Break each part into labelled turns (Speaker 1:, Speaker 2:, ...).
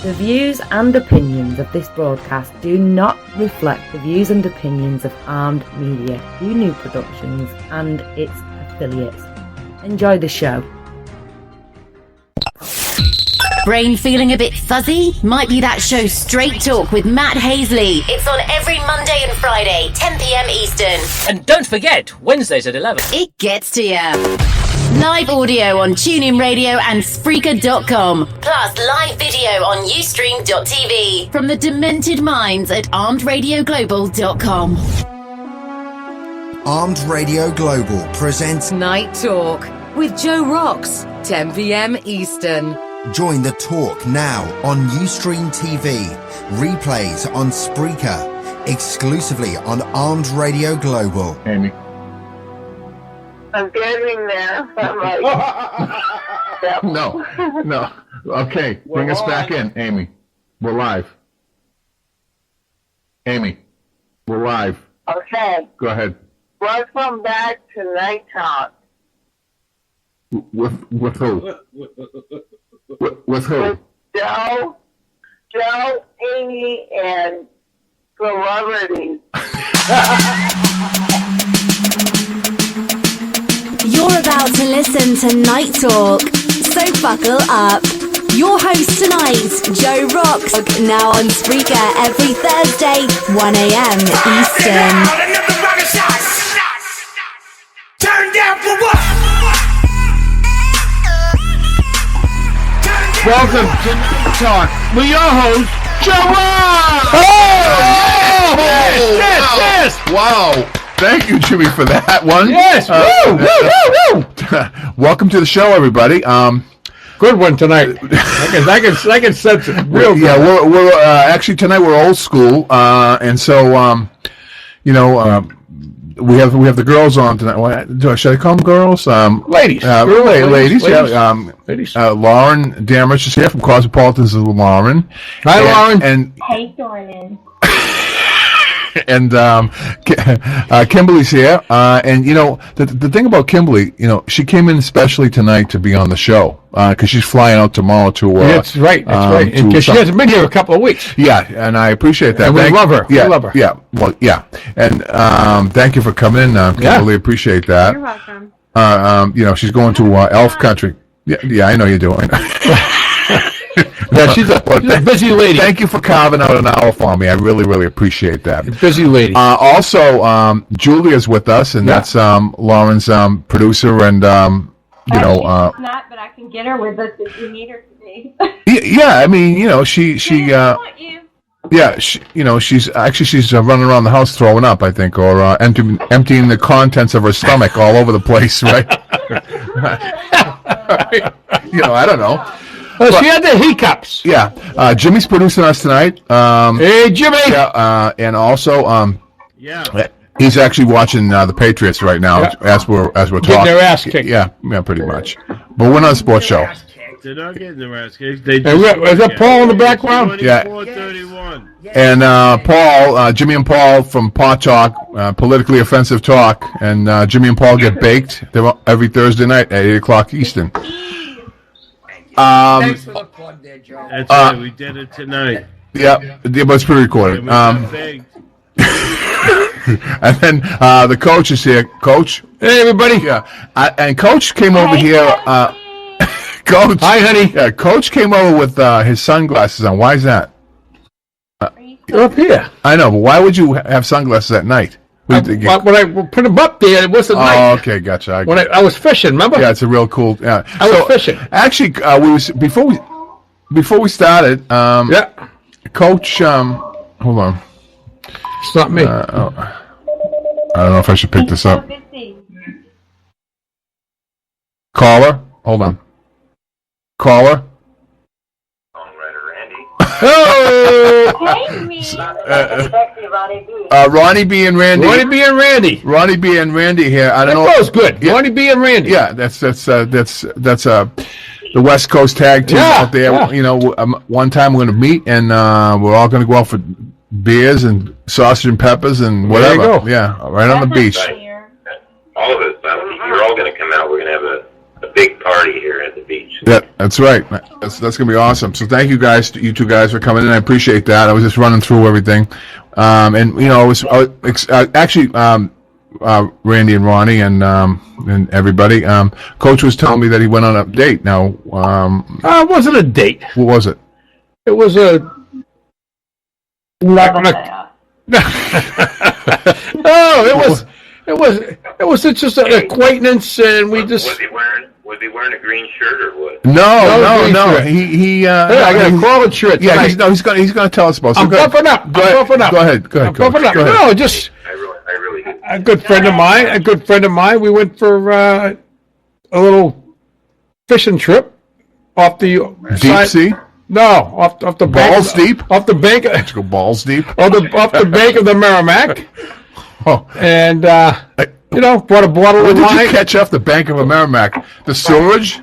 Speaker 1: The views and opinions of this broadcast do not reflect the views and opinions of Armed Media, New Productions, and its affiliates. Enjoy the show.
Speaker 2: Brain feeling a bit fuzzy? Might be that show Straight Talk with Matt Hasley. It's on every Monday and Friday, 10 p.m. Eastern.
Speaker 3: And don't forget, Wednesdays at 11.
Speaker 2: It gets to you. Live audio on TuneIn Radio and Spreaker.com. Plus live video on Ustream.tv. From the demented minds at ArmedRadioGlobal.com.
Speaker 4: Armed Radio Global presents
Speaker 5: Night Talk with Joe ROXX, 10 p.m. Eastern.
Speaker 4: Join the talk now on Ustream TV. Replays on Spreaker. Exclusively on Armed Radio Global.
Speaker 6: Amy.
Speaker 7: I'm getting there. I'm like,
Speaker 6: No. Okay, bring us back in, Amy. We're live. Amy, we're live.
Speaker 7: Okay.
Speaker 6: Go ahead.
Speaker 7: Welcome back to Night Talk.
Speaker 6: With who? With who?
Speaker 7: With Joe, Amy, and celebrities.
Speaker 8: You're about to listen to Night Talk, so buckle up. Your host tonight, Joe ROXX, now on Spreaker every Thursday, 1 a.m. Eastern.
Speaker 9: Turn down for what?
Speaker 6: Welcome to Night Talk with your host, Joe ROXX! Yes! Wow! Thank you, Jimmy, for that one.
Speaker 10: Yes!
Speaker 6: Welcome to the show, everybody.
Speaker 10: Good one tonight. I can sense it. Real good.
Speaker 6: Yeah, we're actually tonight we're old school, and so we have the girls on tonight. Should I call them girls?
Speaker 10: Ladies.
Speaker 6: Ladies. Yeah.
Speaker 10: Ladies.
Speaker 6: Lauren Damrich is here from Cosmopolitans. Is Lauren.
Speaker 10: Hi, Lauren.
Speaker 6: And
Speaker 11: hey, Dornan.
Speaker 6: And Kimberly's here, and the thing about Kimberly, she came in especially tonight to be on the show because she's flying out tomorrow to.
Speaker 10: That's right. Because she hasn't been here a couple of weeks.
Speaker 6: Yeah, and I appreciate that.
Speaker 10: And we love her.
Speaker 6: Yeah,
Speaker 10: we love her.
Speaker 6: Yeah, well, yeah, and thank you for coming in, Kimberly. Appreciate that.
Speaker 11: You're welcome.
Speaker 6: She's going to Elf Country. Yeah, I know you're doing.
Speaker 10: Yeah, she's a busy lady.
Speaker 6: Thank you for carving out an hour for me. I really, really appreciate that.
Speaker 10: Busy lady.
Speaker 6: Also, Julia's with us, and that's Lauren's producer, and
Speaker 11: she's not, but I can get her with us if you need her to be.
Speaker 6: Yeah, I mean, she
Speaker 11: want you.
Speaker 6: yeah, she's running around the house throwing up, I think, or emptying the contents of her stomach all over the place, right? I don't know.
Speaker 10: She had the hiccups.
Speaker 6: Yeah, Jimmy's producing us tonight.
Speaker 10: Hey, Jimmy.
Speaker 6: Yeah, and also, he's actually watching the Patriots right now as we're talking.
Speaker 10: Getting their ass kicked.
Speaker 6: Yeah, pretty much. But we're not a sports show.
Speaker 12: They're not getting their ass kicked.
Speaker 10: Is that Paul in the background?
Speaker 6: Yeah.
Speaker 12: 24-31.
Speaker 6: And Paul, Jimmy and Paul from Pot Talk, politically offensive talk, and Jimmy and Paul get baked. They're every Thursday night at 8 o'clock Eastern.
Speaker 9: Thanks for the plug there, Joe.
Speaker 12: That's right, we did it tonight.
Speaker 6: Yeah, but it's pre-recorded. And then the coach is here. Coach,
Speaker 10: hey everybody.
Speaker 6: Yeah, and Coach came over here. Coach,
Speaker 10: hi honey.
Speaker 6: Yeah, Coach came over with his sunglasses on. Why is that?
Speaker 10: You're up here.
Speaker 6: I know, but why would you have sunglasses at night?
Speaker 10: When I put them up there, it wasn't night.
Speaker 6: Oh, okay, gotcha.
Speaker 10: When I was fishing, remember?
Speaker 6: Yeah, it's a real cool. Yeah,
Speaker 10: I was fishing.
Speaker 6: Actually, before we started. Coach. Hold on.
Speaker 10: It's not me.
Speaker 6: I don't know if I should pick this up. Caller, hold on. Caller.
Speaker 12: Songwriter Randy.
Speaker 6: Oh! Ronnie B and Randy.
Speaker 10: Ronnie B and Randy.
Speaker 6: Ronnie B and Randy here. I don't know.
Speaker 10: That was good. Yeah. Ronnie B and Randy.
Speaker 6: Yeah, that's the West Coast tag team out there. Yeah. One time we're going to meet and we're all going to go out for beers and sausage and peppers and whatever.
Speaker 10: There you go.
Speaker 6: Yeah, right on the beach.
Speaker 12: All of us. You're all going to come out. We're going to have a big party here at the beach.
Speaker 6: That's right. That's going to be awesome. So thank you guys, you two guys, for coming in. I appreciate that. I was just running through everything, and you know, I was actually Randy and Ronnie and everybody. Coach was telling me that he went on a date. Now,
Speaker 10: it wasn't a date.
Speaker 6: What was it?
Speaker 10: It was a. It was just an acquaintance, and we just.
Speaker 12: Was he wearing a green shirt or what?
Speaker 6: No. He
Speaker 10: I got a crawling shirt.
Speaker 6: Yeah, he's going to tell us about.
Speaker 10: I'm buffing up. Go ahead.
Speaker 6: Go ahead.
Speaker 10: No, just
Speaker 12: I really did.
Speaker 10: a good friend of mine. We went for a little fishing trip off the
Speaker 6: deep sea.
Speaker 10: No, off the
Speaker 6: balls
Speaker 10: bank,
Speaker 6: deep.
Speaker 10: Off the bank.
Speaker 6: Let's go balls deep.
Speaker 10: Off the bank of the Merrimack.
Speaker 6: Oh,
Speaker 10: and you know, bought a bottle of wine.
Speaker 6: What did you catch off the bank of a Merrimack? The sewage?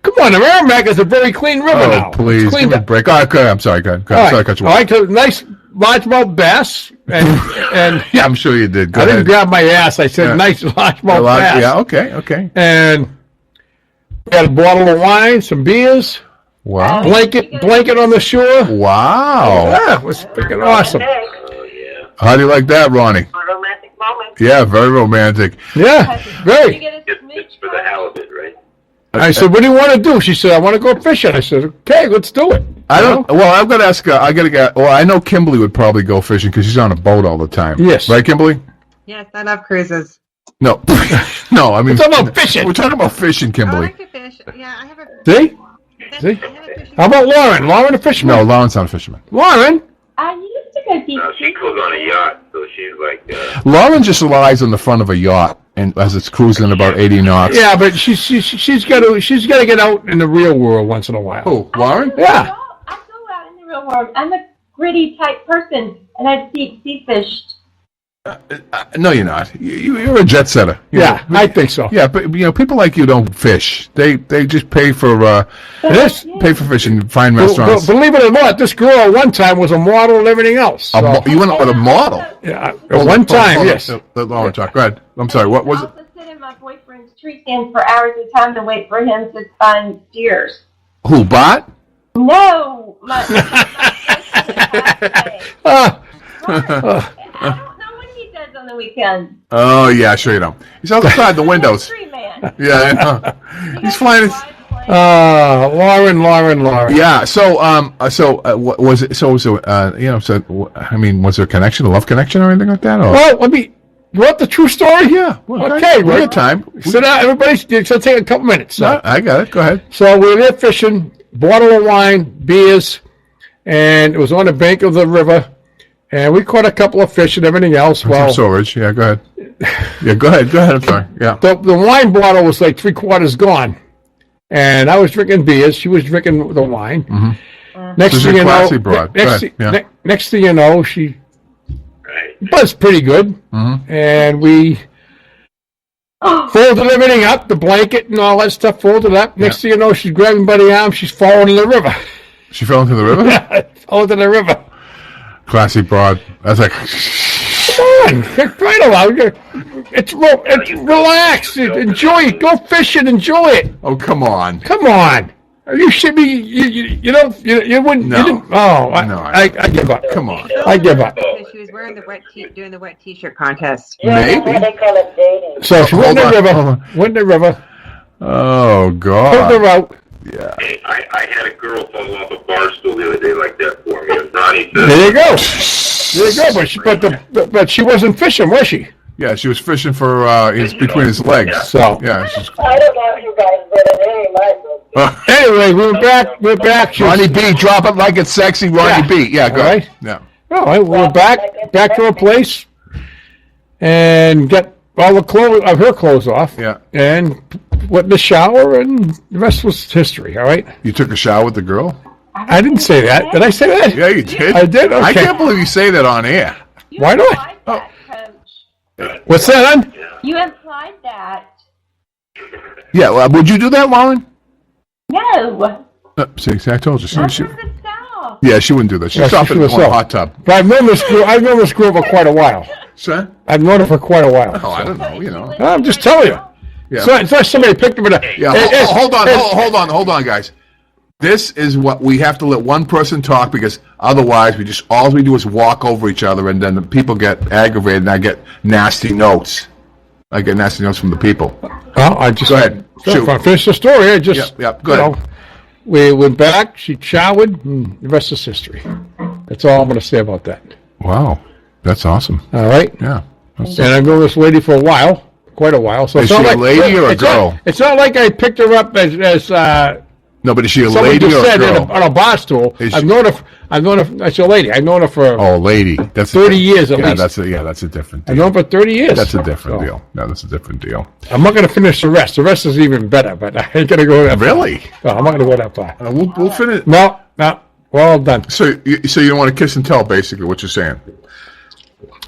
Speaker 10: Come on, the Merrimack is a very clean river now.
Speaker 6: Oh, please, give me a break. All right, go ahead. I'm sorry, go ahead.
Speaker 10: Sorry,
Speaker 6: I cut you
Speaker 10: off.
Speaker 6: off.
Speaker 10: All right, nice largemouth bass, and
Speaker 6: yeah, I'm sure you did. Go
Speaker 10: I
Speaker 6: ahead.
Speaker 10: didn't grab my ass. I said nice largemouth bass.
Speaker 6: Yeah, okay.
Speaker 10: And we had a bottle of wine, some beers.
Speaker 6: Wow.
Speaker 10: Blanket on the shore.
Speaker 6: Wow.
Speaker 10: Yeah, it was freaking awesome.
Speaker 6: How do you like that, Ronnie?
Speaker 7: Romantic moment.
Speaker 6: Yeah, very romantic.
Speaker 10: Yeah, very.
Speaker 12: It's for the halibut, right?
Speaker 10: I said, "What do you want to do?" She said, "I want to go fishing." I said, "Okay, let's do it."
Speaker 6: Well, I'm going to ask. Well, I know Kimberly would probably go fishing because she's on a boat all the time.
Speaker 10: Yes,
Speaker 6: right, Kimberly.
Speaker 11: Yes, I love cruises.
Speaker 6: No, no. I mean,
Speaker 10: we're talking about fishing.
Speaker 6: We're talking about fishing, Kimberly.
Speaker 11: I like to fish. Yeah, I have a.
Speaker 10: See? How about Lauren? Lauren, a fisherman.
Speaker 6: No, Lauren's not a fisherman.
Speaker 10: Lauren.
Speaker 11: I used to go deep.
Speaker 12: No, she goes on a yacht, so she's like.
Speaker 6: Lauren just lies on the front of a yacht and as it's cruising about 80 knots.
Speaker 10: Yeah, but she's got to get out in the real world once in a while.
Speaker 6: Who, Lauren?
Speaker 10: Yeah.
Speaker 11: I go out in the real world. I'm a gritty type person, and I've deep sea fished.
Speaker 6: No, you're not. You're a jet setter.
Speaker 10: I think so.
Speaker 6: Yeah, but people like you don't fish. They just pay for fishing, fine restaurants.
Speaker 10: Believe it or not, this girl one time was a model and everything else. So.
Speaker 6: You went out with a model?
Speaker 10: Yeah, one time, yes.
Speaker 6: Lauren, talk. Go ahead. I'm sorry. What was it?
Speaker 11: I also sit in my boyfriend's tree stand for hours at a time to wait for him to find steers.
Speaker 6: Who, Bot?
Speaker 11: No, my on the weekend.
Speaker 6: Oh yeah, sure you don't. He's outside the windows. Yeah, he's flying.
Speaker 10: Lauren.
Speaker 6: Yeah. So was it? I mean, was there a connection, a love connection, or anything like that? Or?
Speaker 10: Well, you want the true story?
Speaker 6: Yeah. Well,
Speaker 10: okay,
Speaker 6: we got time.
Speaker 10: Sit down, everybody. It's gonna take a couple minutes. So.
Speaker 6: No, I got it. Go ahead.
Speaker 10: So we were there fishing, bottle of wine, beers, and it was on the bank of the river. And we caught a couple of fish and everything else.
Speaker 6: Well, storage. Yeah, go ahead. Yeah, go ahead. I'm sorry. Yeah.
Speaker 10: The wine bottle was like 3/4 gone, and I was drinking beers. She was drinking the wine.
Speaker 6: Mm-hmm.
Speaker 10: Next thing you know, she buzzed pretty good, and we folded everything up, the blanket and all that stuff. Folded up. Next thing you know, she's grabbing by the arm. She's falling in the river.
Speaker 6: She fell into the river.
Speaker 10: Yeah, fell into the river.
Speaker 6: Classy broad. That's like,
Speaker 10: come on, right along. It's relax, enjoy it. Go fishing, enjoy it.
Speaker 6: Oh, come on.
Speaker 10: You should be. You don't. You wouldn't.
Speaker 6: No.
Speaker 10: You didn't, I give up.
Speaker 6: Come on.
Speaker 10: I give up.
Speaker 11: She was wearing doing the wet t-shirt contest.
Speaker 6: Maybe.
Speaker 7: They call it dating.
Speaker 10: So she went in the river.
Speaker 6: Oh God.
Speaker 10: Pulled her out.
Speaker 6: Yeah.
Speaker 12: Hey, I had a girl fall off a bar stool the other day like that for me, and Ronnie said,
Speaker 10: There you go. But she wasn't fishing, was she?
Speaker 6: Yeah, she was fishing for between his legs.
Speaker 10: So
Speaker 6: yeah.
Speaker 7: I don't know if you guys did it.
Speaker 10: Anyway, we're back.
Speaker 6: Ronnie B, drop it like it's sexy. Ronnie B. Yeah, go ahead. Yeah.
Speaker 10: All right, we're back to her place, and get all the clothes of her clothes off.
Speaker 6: Yeah.
Speaker 10: And went in the shower, and the rest was history. All right.
Speaker 6: You took a shower with the girl?
Speaker 10: I didn't say that. Did I say that?
Speaker 6: Yeah, you did.
Speaker 10: I did. Okay.
Speaker 6: I can't believe you say that on air.
Speaker 10: Why not?
Speaker 11: Coach.
Speaker 10: What's that, hon?
Speaker 11: You implied that.
Speaker 6: Yeah, well, would you do that, Lauren?
Speaker 11: No.
Speaker 6: See, I told you.
Speaker 11: I'm from the South.
Speaker 6: Yeah, she wouldn't do that. She'd stop in a hot tub.
Speaker 10: But I've known this girl for quite a while.
Speaker 6: Sir?
Speaker 10: I've known her for quite a while.
Speaker 6: Oh, I don't know,
Speaker 10: I'm just telling you.
Speaker 6: Yeah.
Speaker 10: So it's like somebody picked him up.
Speaker 6: Yeah. Hold on, guys. This is what we have to let one person talk, because otherwise all we do is walk over each other, and then the people get aggravated, and I get nasty notes. I get nasty notes from the people.
Speaker 10: Well, I just
Speaker 6: go ahead. Shoot.
Speaker 10: If I finish the story, I just
Speaker 6: go ahead.
Speaker 10: We went back. She showered. And the rest is history. That's all I'm going to say about that.
Speaker 6: Wow, that's awesome.
Speaker 10: All right.
Speaker 6: Yeah.
Speaker 10: And I've known this lady for a while, quite a while. So
Speaker 6: is she a lady or a girl?
Speaker 10: It's not like I picked her up as
Speaker 6: no, but is she a
Speaker 10: somebody
Speaker 6: lady
Speaker 10: just
Speaker 6: or
Speaker 10: said
Speaker 6: a girl?
Speaker 10: on a bar stool. I've known her. She's a lady. I've known her for
Speaker 6: lady. That's
Speaker 10: 30 years at least.
Speaker 6: That's a different deal.
Speaker 10: I've known her for 30 years.
Speaker 6: That's a different deal. No, that's a different deal.
Speaker 10: I'm not going to finish the rest. The rest is even better, but I ain't going to go that far.
Speaker 6: Really?
Speaker 10: No, I'm not going to go that far.
Speaker 6: We'll finish.
Speaker 10: No, we're all done.
Speaker 6: So you don't want to kiss and tell, basically, what you're saying?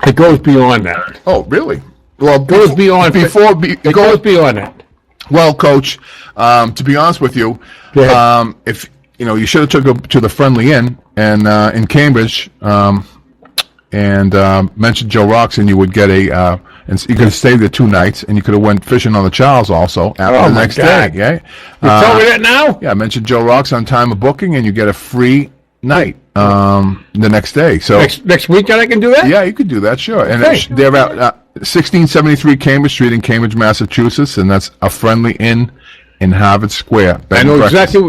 Speaker 10: It goes beyond that.
Speaker 6: Oh, really? Well,
Speaker 10: it goes beyond. It goes beyond that.
Speaker 6: Well, Coach, to be honest with you, if you should have took her to the Friendly Inn and in Cambridge, and mentioned Joe ROXX, and you would get and you could have stayed there 2 nights, and you could have went fishing on the Charles also after the next day. Yeah,
Speaker 10: you tell me that now?
Speaker 6: Yeah, I mentioned Joe ROXX on time of booking, and you get a free night the next day. So
Speaker 10: next weekend I can do that?
Speaker 6: Yeah, you could do that, sure.
Speaker 10: Okay.
Speaker 6: And they're at 1673 Cambridge Street in Cambridge, Massachusetts, and that's a Friendly Inn in Harvard Square.
Speaker 10: I know exactly.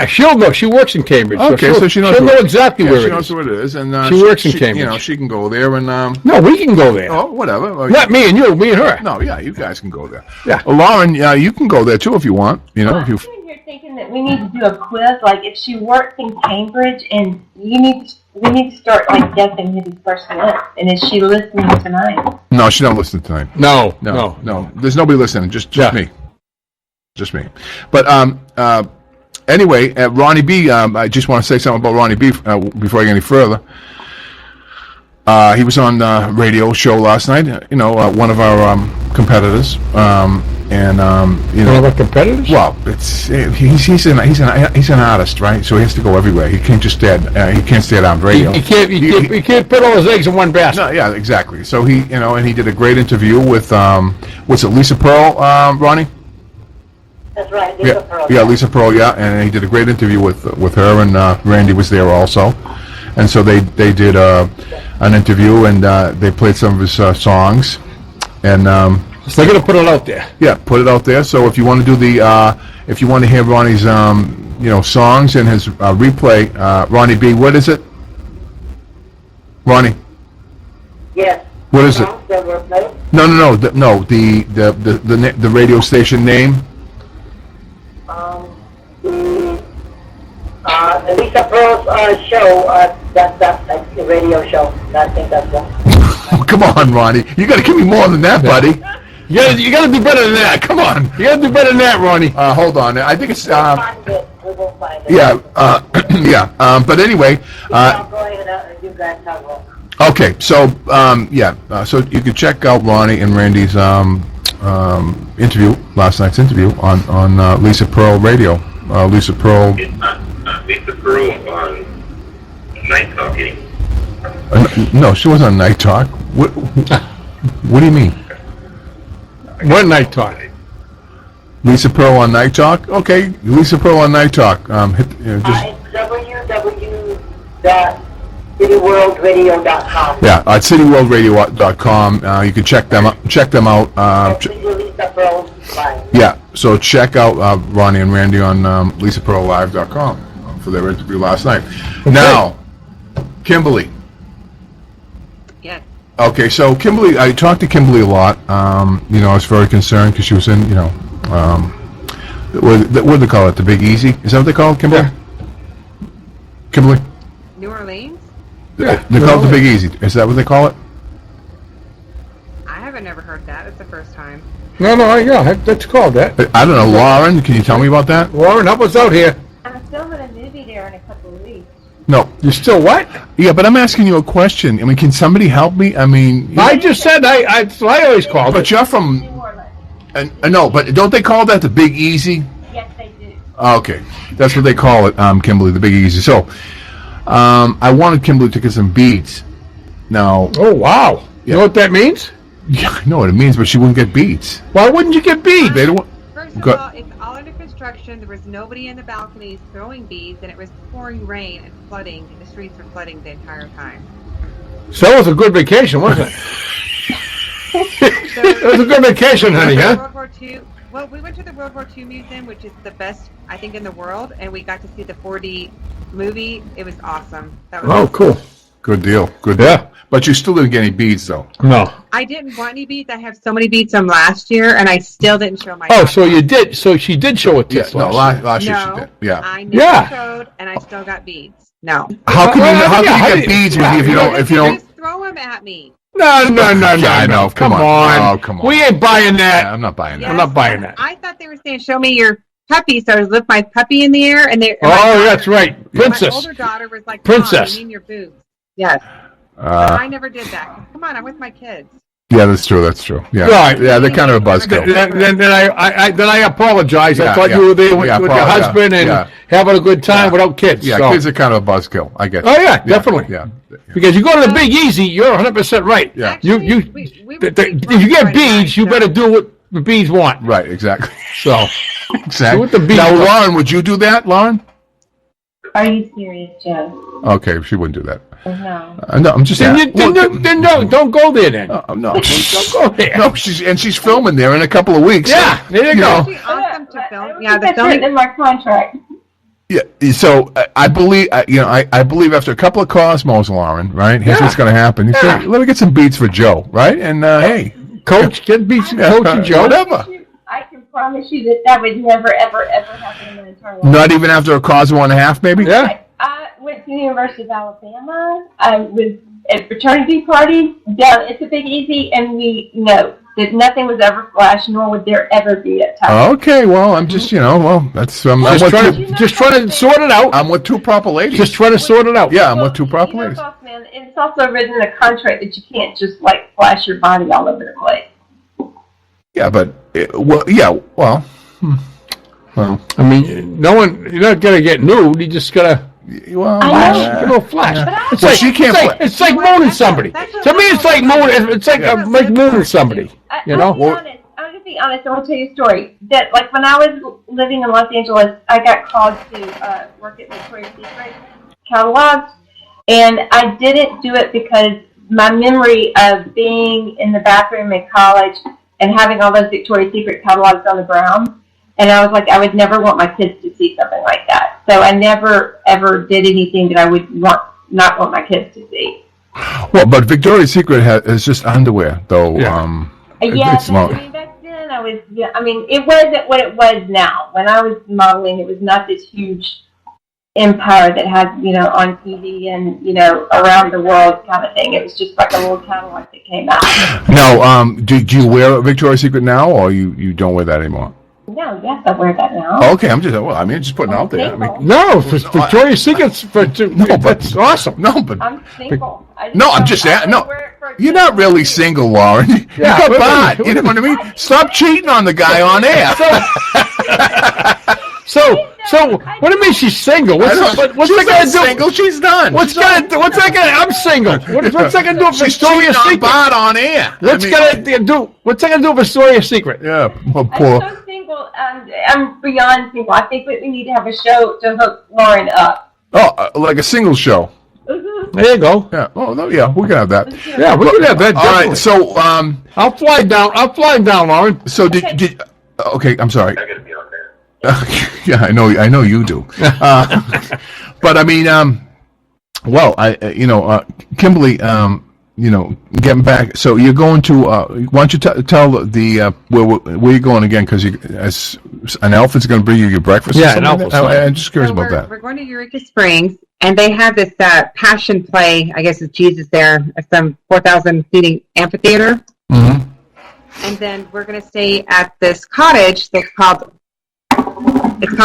Speaker 10: She'll know. She works in Cambridge.
Speaker 6: Okay, so she knows.
Speaker 10: She'll know exactly where it is.
Speaker 6: She knows where it is, and
Speaker 10: she works in Cambridge.
Speaker 6: She can go there, and
Speaker 10: no, we can go there.
Speaker 6: Oh, whatever.
Speaker 10: Not me and you, me and her.
Speaker 6: No, yeah, you guys can go there.
Speaker 10: Yeah,
Speaker 6: Lauren, you can go there too if you want. If you.
Speaker 11: You're thinking that we need to do a quiz, like if she works in Cambridge, and we need to start like guessing who this person is, and is she listening tonight?
Speaker 6: No, she don't listen tonight.
Speaker 10: No.
Speaker 6: There's nobody listening. Just me. Just me. But anyway, Ronnie B. I just want to say something about Ronnie B. Before I get any further. He was on the radio show last night. One of our competitors. One of
Speaker 10: our competitors.
Speaker 6: Well, he's an artist, right? So he has to go everywhere. He can't just stay on radio.
Speaker 10: He can't put all his eggs in one basket.
Speaker 6: No, yeah, exactly. So he and he did a great interview with what's it, Lisa Pearl, Ronnie?
Speaker 7: That's right, Lisa Pearl.
Speaker 6: Yeah, Lisa Pearl, and he did a great interview with her, and Randy was there also. And so they did an interview, and they played some of his songs, and
Speaker 10: so they're gonna put it out there.
Speaker 6: Yeah, put it out there. So if you want to do if you want to hear Ronnie's songs and his replay, Ronnie B, what is it? Ronnie.
Speaker 7: Yes.
Speaker 6: What is it? No. The radio station name.
Speaker 7: The Lisa Pearl's show. That's the radio show. I think that's one.
Speaker 6: Oh, come on, Ronnie. You got to give me more than that, buddy. You got to do better than that. Come on. You got to do better than that, Ronnie. Hold on. I think it's.
Speaker 7: We will find it.
Speaker 6: Yeah. Yeah. But anyway.
Speaker 7: I'll go ahead and you guys have one.
Speaker 6: Okay. So so you can check out Ronnie and Randy's interview, last night's interview on Lisa Pearl Radio. Lisa Pearl.
Speaker 12: Lisa Pearl on Night Talking.
Speaker 6: No, she wasn't on Night Talk. What do you mean?
Speaker 10: What Night Talk?
Speaker 6: Lisa Pearl on Night Talk? Okay, Lisa Pearl on Night Talk.
Speaker 7: It's www.cityworldradio.com.
Speaker 6: Yeah, at cityworldradio.com. You can check them out.
Speaker 7: Lisa Pearl Live.
Speaker 6: Yeah, so check out Ronnie and Randy on lisapearllive.com for their interview last night. Okay. Now, Kimberly.
Speaker 5: Yeah.
Speaker 6: Okay, so Kimberly, I talked to Kimberly a lot. I was very concerned because she was in, what do they call it? The Big Easy? Is that what they call it, Kimberly?
Speaker 10: Yeah.
Speaker 6: Kimberly?
Speaker 5: New Orleans?
Speaker 6: Yeah. They call it the Big Easy. Is that what they call it?
Speaker 5: I haven't never heard that. It's the first time.
Speaker 10: No, that's called that.
Speaker 6: I don't know. Lauren, can you tell me about that?
Speaker 10: Lauren, help us out here.
Speaker 11: I'm filming a movie there in a couple of weeks.
Speaker 6: No.
Speaker 10: You're still what?
Speaker 6: Yeah, but I'm asking you a question. I mean, can somebody help me? I mean...
Speaker 10: I just said I always call it.
Speaker 6: But you're from... no, but don't they call that the Big Easy?
Speaker 11: Yes, they do.
Speaker 6: Okay. That's what they call it, Kimberly, the Big Easy. So, I wanted Kimberly to get some beads. Now...
Speaker 10: Oh, wow. You know what that means?
Speaker 6: Yeah, I know what it means, but she wouldn't get beads.
Speaker 10: Why wouldn't you get beads?
Speaker 6: They don't.
Speaker 13: First of all, it's all under construction. There was nobody in the balconies throwing beads, and it was pouring rain and flooding. The streets were flooding the entire time.
Speaker 10: So it was a good vacation, wasn't it? It was a good vacation, honey, huh?
Speaker 13: World War II. Well, we went to the World War II Museum, which is the best, I think, in the world, and we got to see the 4D movie. It was awesome. That was awesome.
Speaker 6: Cool. Good deal. Good deal. Yeah. But you still didn't get any beads, though.
Speaker 10: No.
Speaker 13: I didn't want any beads. I have so many beads from last year, and I still didn't show my.
Speaker 10: So you did. So she did show it to us.
Speaker 6: No, last year she did. Yeah.
Speaker 13: I never showed, and I still got beads. No.
Speaker 6: How can you get beads if you don't?
Speaker 13: Just throw them at me.
Speaker 10: No.
Speaker 6: I know. Come on.
Speaker 10: Oh, come on. We ain't buying that.
Speaker 6: Yeah, I'm not buying that.
Speaker 10: I'm not buying that.
Speaker 13: I thought they were saying, "Show me your puppy." So I was lift my puppy in the air, and they.
Speaker 10: Oh, that's right, Princess.
Speaker 13: My older daughter was like,
Speaker 10: Princess.
Speaker 13: "Mom, you mean your boobs?" Yes. But I never did that. Come on, I'm with my kids.
Speaker 6: Yeah, that's true. Yeah.
Speaker 10: Right.
Speaker 6: Yeah, they're kind of a buzzkill.
Speaker 10: Then I apologize. I thought you were there with your husband and having a good time without kids.
Speaker 6: Yeah, kids are kind of a buzzkill. I get.
Speaker 10: Oh yeah, definitely.
Speaker 6: Yeah.
Speaker 10: Because you go to the Big Easy, you're 100% right.
Speaker 6: Yeah.
Speaker 13: Actually,
Speaker 10: if you get beads, you better do what the bees want.
Speaker 6: Right. Exactly.
Speaker 10: So.
Speaker 6: Exactly.
Speaker 10: So
Speaker 6: now, Lauren, would you do that, Lauren?
Speaker 11: Are you serious, Joe?
Speaker 6: Okay, she wouldn't do that.
Speaker 11: No.
Speaker 6: No, I'm just saying.
Speaker 10: Then don't go there then.
Speaker 6: No,
Speaker 10: don't go there.
Speaker 6: No, she's filming there in a couple of weeks.
Speaker 10: Yeah,
Speaker 6: so,
Speaker 10: there you go.
Speaker 13: It's awesome to film.
Speaker 11: Yeah, that's written in my contract.
Speaker 6: Yeah, so I believe, I believe after a couple of Cosmos, Lauren, right? Here's what's going to happen. You say, let me get some beats for Joe, right? And hey,
Speaker 10: Coach, get beats for Coach and Joe.
Speaker 6: Whatever.
Speaker 11: I can promise you that would never, ever, ever happen in my entire life.
Speaker 6: Not even after a Cosmo and a half, maybe?
Speaker 10: Yeah.
Speaker 11: I went to the University of Alabama. I was at fraternity party down at the Big Easy, and we know that nothing was ever flashed, nor would there ever be at times.
Speaker 6: Okay, well, I'm just, that's
Speaker 10: just trying to sort it out.
Speaker 6: I'm with two proper ladies.
Speaker 10: Just trying to sort it out.
Speaker 6: Yeah, I'm with two proper ladies.
Speaker 11: Boss man, it's also written in a contract that you can't just flash your body all over the place.
Speaker 6: Yeah, but well.
Speaker 10: I mean, you're not gonna get nude. You just gotta.
Speaker 6: Well,
Speaker 10: flash.
Speaker 6: Yeah.
Speaker 10: It's like
Speaker 6: she can't.
Speaker 10: It's like mooning somebody. To me, it's like mooning. It's like mooning somebody. You know.
Speaker 11: I'm gonna be honest. I want to tell you a story. That when I was living in Los Angeles, I got called to work at Victoria's Secret catalogs, and I didn't do it because my memory of being in the bathroom in college and having all those Victoria's Secret catalogs on the ground. And I was like, I would never want my kids to see something like that. So I never, ever did anything that I would not want my kids to see.
Speaker 6: Well, but Victoria's Secret is just underwear, though.
Speaker 11: Yeah, back then it wasn't what it was now. When I was modeling, it was not this huge empire that had, on TV and, around the world kind of thing. It was just like a little catalog that came out.
Speaker 6: Now, do you wear Victoria's Secret now, or you don't wear that anymore?
Speaker 11: No, yes, I wear that now.
Speaker 6: Okay, I'm just putting it out there.
Speaker 10: No, Victoria's Secret's that's awesome.
Speaker 6: No, but
Speaker 11: I'm single.
Speaker 6: You're not really single, Lauren. You got bad. You know what I mean? Stop cheating on the guy on air.
Speaker 10: So what do you mean she's single? What's that gonna do?
Speaker 6: Single, she's done.
Speaker 10: What's that gonna? I'm single. What's that gonna do for Victoria's Secret?
Speaker 6: Bad on air.
Speaker 10: What's that gonna do for Victoria's Secret?
Speaker 6: Yeah, poor.
Speaker 11: I'm so single. I'm beyond single. I think that we need to have a show to hook Lauren up.
Speaker 6: Oh, like a single show.
Speaker 11: Mm-hmm.
Speaker 10: There you go.
Speaker 6: Yeah. Oh no. Yeah, we can have that.
Speaker 10: Yeah, we can have that.
Speaker 6: All right. So
Speaker 10: I'll fly down, Lauren.
Speaker 6: So did okay? I'm sorry.
Speaker 12: I gotta be on there.
Speaker 6: Yeah, I know you do. But I mean, Kimberly, getting back. So you're going to. Why don't you tell the where you're going again? Because as an elf is going to bring you your breakfast.
Speaker 10: Yeah, an elf.
Speaker 6: I'm just curious about that.
Speaker 13: We're going to Eureka Springs, and they have this passion play. I guess it's Jesus there. Some 4,000 seating amphitheater.
Speaker 6: Mm-hmm.
Speaker 13: And then we're going to stay at this cottage that's called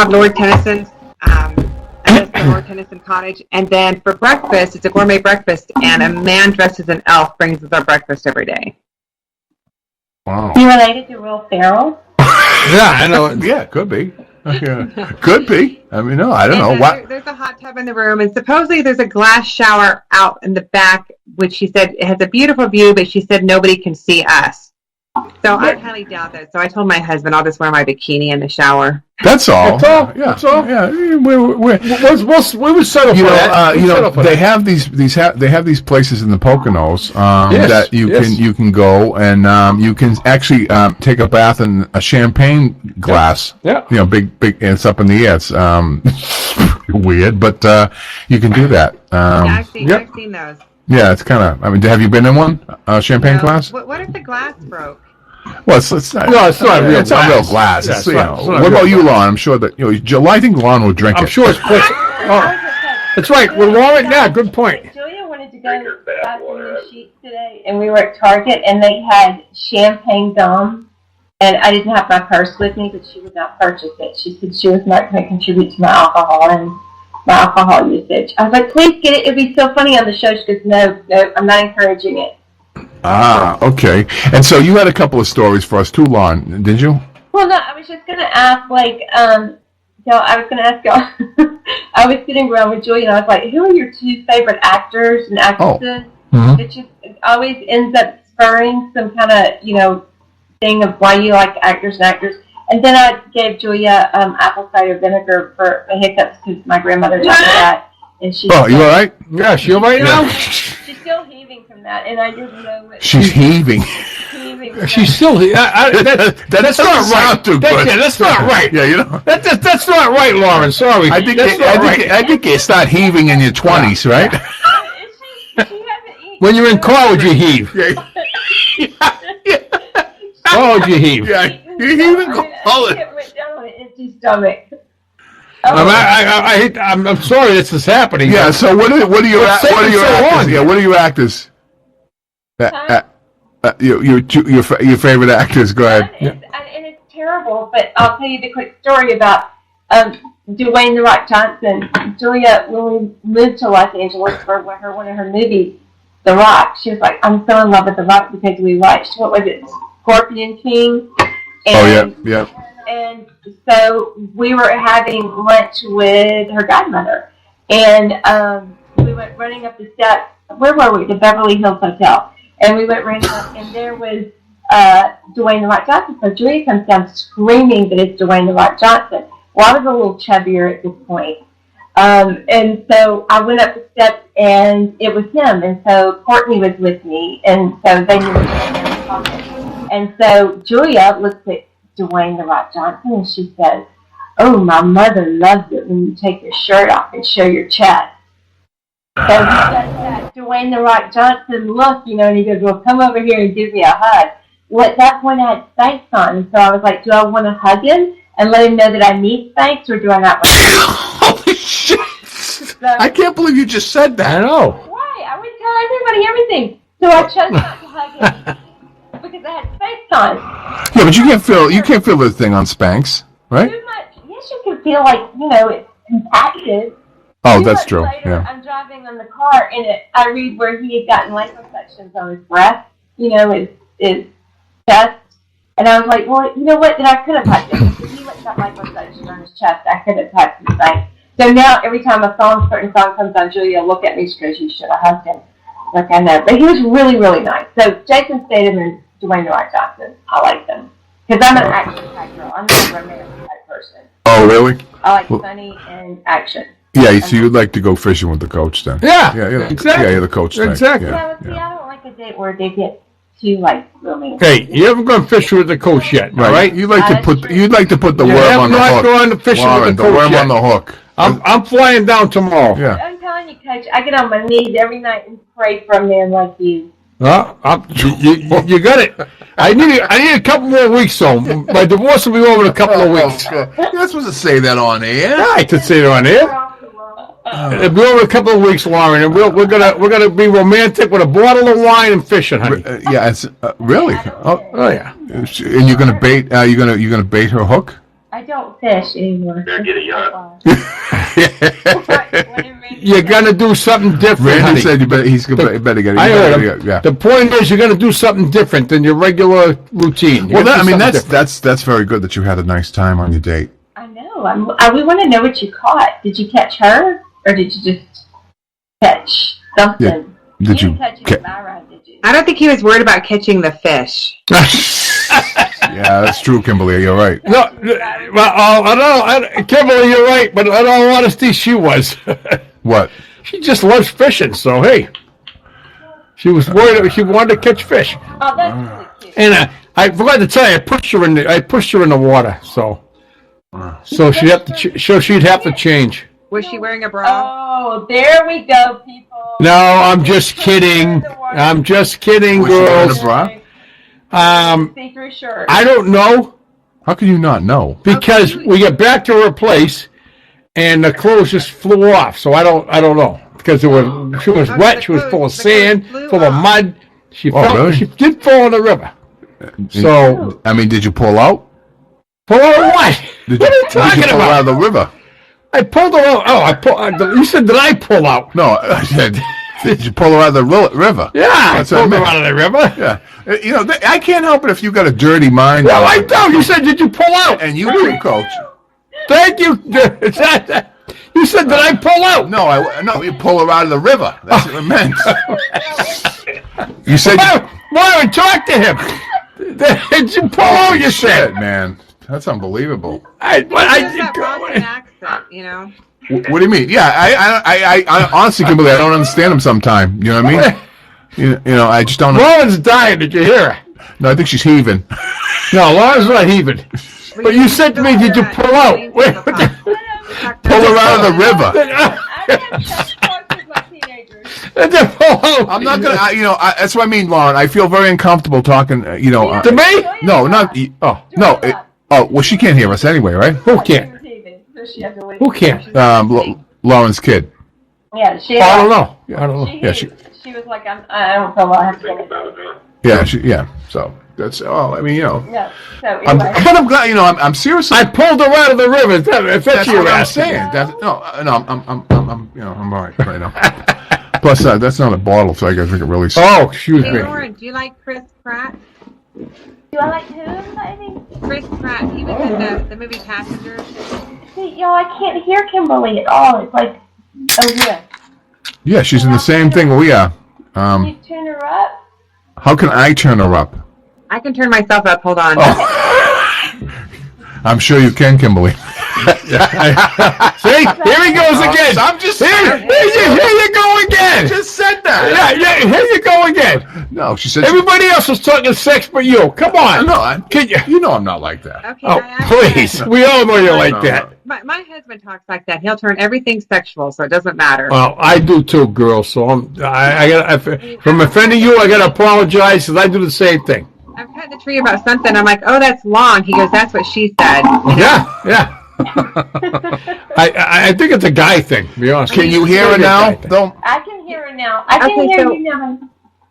Speaker 13: Lord Tennyson's. The Lord Tennyson Cottage, and then for breakfast, it's a gourmet breakfast, and a man dressed as an elf brings us our breakfast every day.
Speaker 6: Wow.
Speaker 11: You related to Will Ferrell?
Speaker 10: Yeah, I know.
Speaker 6: Yeah, could be. Yeah. Could be. I mean, no, I don't know. What?
Speaker 13: There's a hot tub in the room, and supposedly there's a glass shower out in the back, which she said it has a beautiful view, but she said nobody can see us. So I highly doubt that. So I told my husband I'll just wear my bikini in the shower.
Speaker 6: That's all.
Speaker 10: That's all.
Speaker 6: Yeah.
Speaker 10: That's all.
Speaker 6: Yeah. We
Speaker 10: would settle for that.
Speaker 6: They have these places in the Poconos that you can go and you can actually take a bath in a champagne glass.
Speaker 10: Yeah.
Speaker 6: Big. And it's up in the air. It's weird, but you can do that.
Speaker 13: I've seen those.
Speaker 6: Yeah, it's kind of. I mean, have you been in one champagne glass?
Speaker 13: What if the glass broke?
Speaker 6: Well, it's not. No, it's not real. It's not real glass.
Speaker 10: Yeah,
Speaker 6: it's,
Speaker 10: what
Speaker 6: about you, Lon? I'm sure that I think Lon will drink it.
Speaker 10: I'm sure it's quick. That's right. We're Lauren. Yeah, good point.
Speaker 11: Julia wanted to go buy some new sheets today, and we were at Target, and they had champagne gum, and I didn't have my purse with me, but she would not purchase it. She said she was not going to contribute to my alcohol usage. I was like, please get it. It'd be so funny on the show. She goes, no, I'm not encouraging it.
Speaker 6: Okay. And so you had a couple of stories for us too, Lon, did you?
Speaker 11: Well, no, I was just going to ask, I was going to ask y'all, I was sitting around with Julia, and I was like, who are your two favorite actors and actresses? It just always ends up spurring some kind of, thing of why you like actors and actors. And then I gave Julia apple cider vinegar for hiccups because my grandmother died of that. And she.
Speaker 6: Oh, you all right?
Speaker 10: Yeah, she all right now?
Speaker 11: She's still heaving from that, and I didn't know what.
Speaker 6: She's heaving.
Speaker 10: She's still. That's not right.
Speaker 6: Too good.
Speaker 10: That's not right.
Speaker 6: Yeah,
Speaker 10: That's not right, Lauren. Sorry.
Speaker 6: I think you start heaving in your 20s, right?
Speaker 10: When you're in college, you heave. College, you heave.
Speaker 6: Yeah, you heave in college.
Speaker 11: It went down on an empty stomach.
Speaker 10: I'm sorry this is happening.
Speaker 6: Yeah. So what are your actors? Yeah. What are your actors? Your favorite actors. Go ahead.
Speaker 11: And it's terrible, but I'll tell you the quick story about Dwayne "The Rock" Johnson. Julia, when we moved to Los Angeles for one of her movies, The Rock, she was like, "I'm so in love with The Rock because we watched what was it, Scorpion King." And,
Speaker 6: yeah.
Speaker 11: And so we were having lunch with her godmother, and we went running up the steps. Where were we? The Beverly Hills Hotel. And we went running up, and there was Dwayne "The Rock" Johnson. So Julia comes down screaming that it's Dwayne "The Rock" Johnson. Well, I was a little chubbier at this point. And so I went up the steps, and it was him. And so Courtney was with me, and so they knew they were talking. And so Julia looks at Dwayne "The Rock" Johnson, and she says, "Oh, my mother loves it when you take your shirt off and show your chest." So he does that Dwayne "The Rock" Johnson look, and he goes, "Well, come over here and give me a hug." Well, at that point, I had Spanx on, and so I was like, do I want to hug him and let him know that I need Spanx, or do I not want to?
Speaker 6: Holy shit! I can't believe you just said that.
Speaker 10: I know.
Speaker 11: Why? I would tell everybody everything. So I chose not to hug him because I had Spanx on.
Speaker 6: Yeah, but you can't feel the thing on Spanx, right?
Speaker 11: Too much. Yes, you can feel like, it's compacted.
Speaker 6: Oh, that's true.
Speaker 11: Later,
Speaker 6: Yeah.
Speaker 11: I'm driving on the car, and I read where he had gotten liposuctions on his breast, his chest. And I was like, well, you know what? Then I could have hugged him. If he went and got liposuction on his chest, I could have hugged him. Right? So now, every time a certain song comes on, Julia will look at me, she goes, you should have hugged him. Like, I know. But he was really, really nice. So Jason Statham and Dwayne "The Rock" Johnson, I like them. Because I'm an action type girl. I'm not a romantic type person.
Speaker 6: Oh, really?
Speaker 11: I like funny and action.
Speaker 6: Yeah, so you'd like to go fishing with the coach then?
Speaker 10: Yeah,
Speaker 6: exactly. Yeah, the coach thing.
Speaker 10: Exactly.
Speaker 11: Yeah, see, I don't like a date where they get too romantic.
Speaker 10: Hey, you haven't gone fishing with the coach yet, all right?
Speaker 6: You'd like to put the worm on the hook.
Speaker 10: Not going to fishing with the coach
Speaker 6: worm
Speaker 10: yet.
Speaker 6: on the hook.
Speaker 10: I'm flying down tomorrow.
Speaker 6: Yeah.
Speaker 11: I'm telling you, Coach, I get on my knees every night and pray for a man like you.
Speaker 10: You got it. I need a couple more weeks, though. My divorce will be over in a couple of weeks.
Speaker 6: You're not supposed to say that on air.
Speaker 10: Yeah, I could say it on air. It'll be over in a couple of weeks, Lauren, and we're gonna be romantic with a bottle of wine and fishing, honey.
Speaker 6: Yeah, it's really. Oh
Speaker 10: yeah.
Speaker 6: And you're gonna bait. You're gonna bait her hook.
Speaker 11: I don't fish anymore.
Speaker 12: Better get a yacht.
Speaker 10: You're gonna do something different.
Speaker 6: Randy
Speaker 10: honey.
Speaker 6: said you better get it.
Speaker 10: I heard him.
Speaker 6: Yeah.
Speaker 10: The point is, you're gonna do something different than your regular routine.
Speaker 6: Well, that's very good that you had a nice time on your date.
Speaker 11: I know. we want to know what you caught. Did you catch her, or did you just catch something?
Speaker 6: Did you
Speaker 11: didn't catch any Lyra, did you?
Speaker 13: I don't think he was worried about catching the fish.
Speaker 6: Yeah, that's true, Kimberly. You're right.
Speaker 10: No, well, Kimberly, you're right, but in all honesty, she was.
Speaker 6: What?
Speaker 10: She just loves fishing, so hey. She was worried. She wanted to catch fish.
Speaker 11: Oh, that's really cute.
Speaker 10: And I forgot to tell you, I pushed her in the water, so she'd have to change.
Speaker 13: Was she wearing a bra?
Speaker 11: Oh, there we go, people.
Speaker 10: No, I'm just kidding. I'm just kidding, girls.
Speaker 11: See-through shirt.
Speaker 10: I don't know.
Speaker 6: How can you not know?
Speaker 10: Because we get back to her place, and the clothes just flew off. So I don't know because she was wet. She was full of sand, full of mud. She did fall in the river. So
Speaker 6: I mean, did you pull out?
Speaker 10: Pull out of what?
Speaker 6: Did
Speaker 10: What are you
Speaker 6: you
Speaker 10: talking
Speaker 6: pull
Speaker 10: about?
Speaker 6: out of the river?
Speaker 10: I pulled her out. You said, did I pull out?
Speaker 6: No, I said, did you pull her out of the river?
Speaker 10: Yeah,
Speaker 6: That's
Speaker 10: I
Speaker 6: what
Speaker 10: pulled her
Speaker 6: meant.
Speaker 10: out of the river.
Speaker 6: Yeah. You know, I can't help it if you got a dirty mind.
Speaker 10: Well, I don't. You said, did you pull out?
Speaker 6: And you do, Coach.
Speaker 10: Thank you. You said, did I pull out?
Speaker 6: No, you pull her out of the river. That's what it meant. You said...
Speaker 10: Why would talk to him? Did you pull out, you said?
Speaker 6: Man, that's unbelievable.
Speaker 13: That Boston accent, you know.
Speaker 6: What do you mean? Yeah, I honestly, Kimberly, I don't understand him sometime. You know what I mean? You know, I just don't.
Speaker 10: Lauren's dying. Did you hear her?
Speaker 6: No, I think she's heaving.
Speaker 10: No, Lauren's not heaving. But you said to me, did you pull out? Wait,
Speaker 6: pull her out of the river. I'm not gonna. That's what I mean, Lauren. I feel very uncomfortable talking. To
Speaker 10: me?
Speaker 6: No, not. No. Well, she can't hear us anyway, right?
Speaker 10: Who can't? Who can't?
Speaker 6: Lauren's kid.
Speaker 11: Yeah, she.
Speaker 10: I don't know. I don't know.
Speaker 11: She was like, I don't know what I have to think about it.
Speaker 6: Yeah. So that's. Oh, I mean,
Speaker 11: Yeah. So anyway.
Speaker 6: I'm glad. I'm seriously.
Speaker 10: I pulled her out of the river. If that's
Speaker 6: what
Speaker 10: your
Speaker 6: I'm
Speaker 10: asking.
Speaker 6: saying. I'm all right now. Plus, that's not a bottle, so I gotta drink it really slow.
Speaker 10: Oh, excuse
Speaker 13: Hey,
Speaker 10: me.
Speaker 13: Lauren, do you like Chris Pratt?
Speaker 11: Do I like whom, baby?
Speaker 13: Chris Pratt. He was in the movie Passengers.
Speaker 11: See, y'all, I can't hear Kimberly at all. It's like, yeah.
Speaker 6: Yeah, she's in the same thing we are.
Speaker 11: Can you turn her up?
Speaker 6: How can I turn her up?
Speaker 13: I can turn myself up. Hold on.
Speaker 6: I'm sure you can, Kimberly.
Speaker 10: See, here he goes again.
Speaker 6: I'm just
Speaker 10: here you go again.
Speaker 6: I just said that.
Speaker 10: Yeah, here you go again.
Speaker 6: No, she said.
Speaker 10: Everybody else is talking sex, but you. Come on.
Speaker 6: No, you know I'm not like that.
Speaker 13: Okay,
Speaker 10: oh, please. We all know you're like that.
Speaker 13: My husband talks like that. He'll turn everything sexual, so it doesn't matter.
Speaker 10: Well, I do too, girl. So from offending you, I gotta apologize because I do the same thing.
Speaker 13: I'm cutting the tree about something. I'm like, oh, that's long. He goes, that's what she said.
Speaker 10: Yeah. I think it's a guy thing, to be honest.
Speaker 6: Can you hear her now?
Speaker 11: I can hear her now. I can hear you now.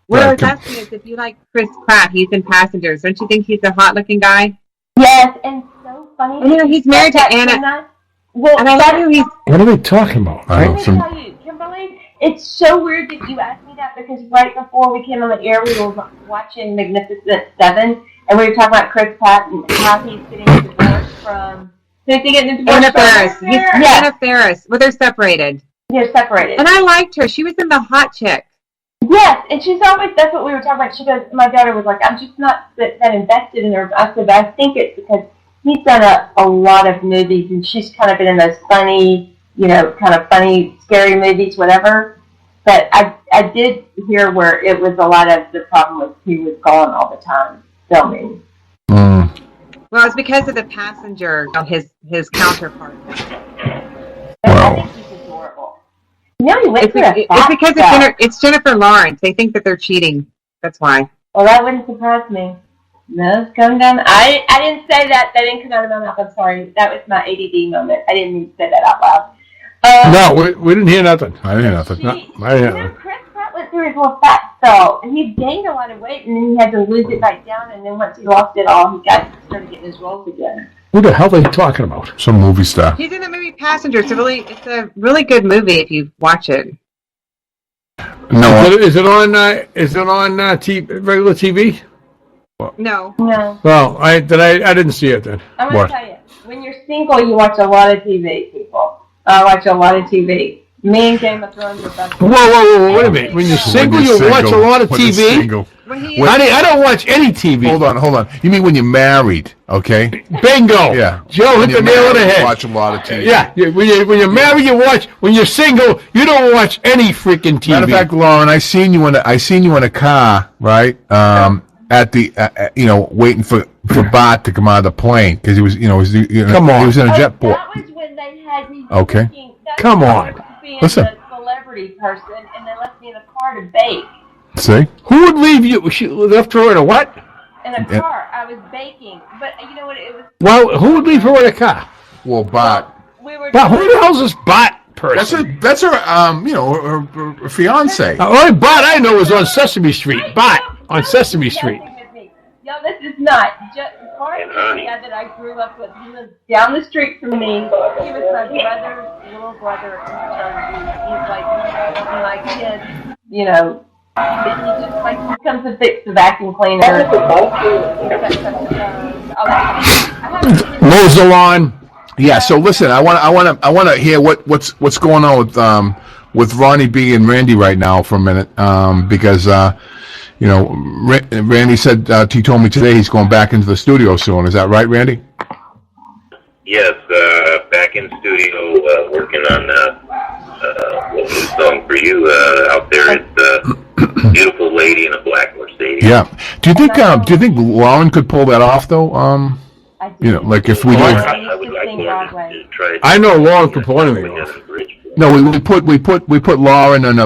Speaker 13: What I was asking is if you like Chris Pratt, he's in Passengers. Don't you think he's a hot-looking guy?
Speaker 11: Yes, and so funny.
Speaker 13: And, he's married to Anna.
Speaker 11: Well,
Speaker 13: and I love you.
Speaker 10: What are we talking about?
Speaker 11: Let me tell you, Kimberly, it's so weird that you asked me that because right before we came on the air, we were watching Magnificent Seven, and we were talking about Chris Pratt and how he's getting a divorce from...
Speaker 13: Anna Faris. Anna Faris. Well, they're separated.
Speaker 11: They're separated.
Speaker 13: And I liked her. She was in The Hot Chick.
Speaker 11: Yes, and she's always, that's what we were talking about. She goes, my daughter was like, I'm just not that invested in her. I said, but I think it's because he's done a lot of movies, and she's kind of been in those funny, kind of funny, scary movies, whatever. But I did hear where it was a lot of the problem was he was gone all the time filming.
Speaker 13: Well, it's because of the Passenger, his counterpart.
Speaker 11: I think he's adorable.
Speaker 13: It's because it's Jennifer Lawrence. They think that they're cheating. That's why.
Speaker 11: Well, that wouldn't surprise me. No, it's coming down. I didn't say that. That didn't come out of my mouth. I'm sorry. That was my ADD moment. I didn't mean to say that out loud.
Speaker 10: No, we didn't hear nothing.
Speaker 6: I didn't hear nothing.
Speaker 11: Chris Pratt went through his little fat spell, and he gained a lot of weight, and then he had to lose it back down, and then once he lost it all, he started getting his roles again.
Speaker 10: Who the hell are you talking about?
Speaker 6: Some movie star.
Speaker 13: He's in the movie Passenger. It's a really good movie if you watch it.
Speaker 6: No.
Speaker 10: Is it on regular TV?
Speaker 13: No.
Speaker 11: No.
Speaker 10: Well, I didn't see it then.
Speaker 11: I'm going to tell you. When you're single, you watch a lot of TV, people. I watch a lot of TV. Me and Game of Thrones are best.
Speaker 10: Whoa, wait a minute. When you're single, you watch a lot of TV? Honey, I don't watch any TV.
Speaker 6: Hold on. You mean when you're married, okay?
Speaker 10: Bingo.
Speaker 6: Yeah.
Speaker 10: Joe hit the nail on the head.
Speaker 6: Watch a lot of TV.
Speaker 10: Yeah. When you're married, you watch. When you're single, you don't watch any freaking TV.
Speaker 6: Matter of fact, Lauren, I seen you in a car, right? At the, waiting for Bart to come out of the plane because he was,
Speaker 10: Come on.
Speaker 6: He was in a jet port.
Speaker 11: That was when they had me.
Speaker 6: Okay.
Speaker 10: Come on.
Speaker 11: Being
Speaker 6: Listen.
Speaker 11: a celebrity person, and they left me in a car to bake.
Speaker 6: See?
Speaker 10: Who would leave you? She left her in a what?
Speaker 11: In a car. I was baking. But you know what? It was.
Speaker 10: Well, who would leave her in a car?
Speaker 6: Well, Bart.
Speaker 10: But who the hell's this Bart person?
Speaker 6: That's her, her fiance.
Speaker 10: The only Bart I know is on Sesame Street. Bart on Sesame Street.
Speaker 11: No, this is not. Bart is the guy that I grew up with. He lived down the street from me. He was my brother's little brother in church. He's like kid, He just he comes to fix the vacuum cleaner.
Speaker 10: Mows the lawn.
Speaker 6: Yeah. So listen, I want to hear what's going on with Ronnie B and Randy right now for a minute, because Randy said he told me today he's going back into the studio soon. Is that right, Randy?
Speaker 12: Yes, back in studio working on a new song for you out there. It's Beautiful Lady in a Black Mercedes.
Speaker 6: Yeah. Do you think Lauren could pull that off though? Like if we
Speaker 12: I would like Lauren to try it.
Speaker 10: I know Lauren could pull anything off.
Speaker 6: No, we put Lauren in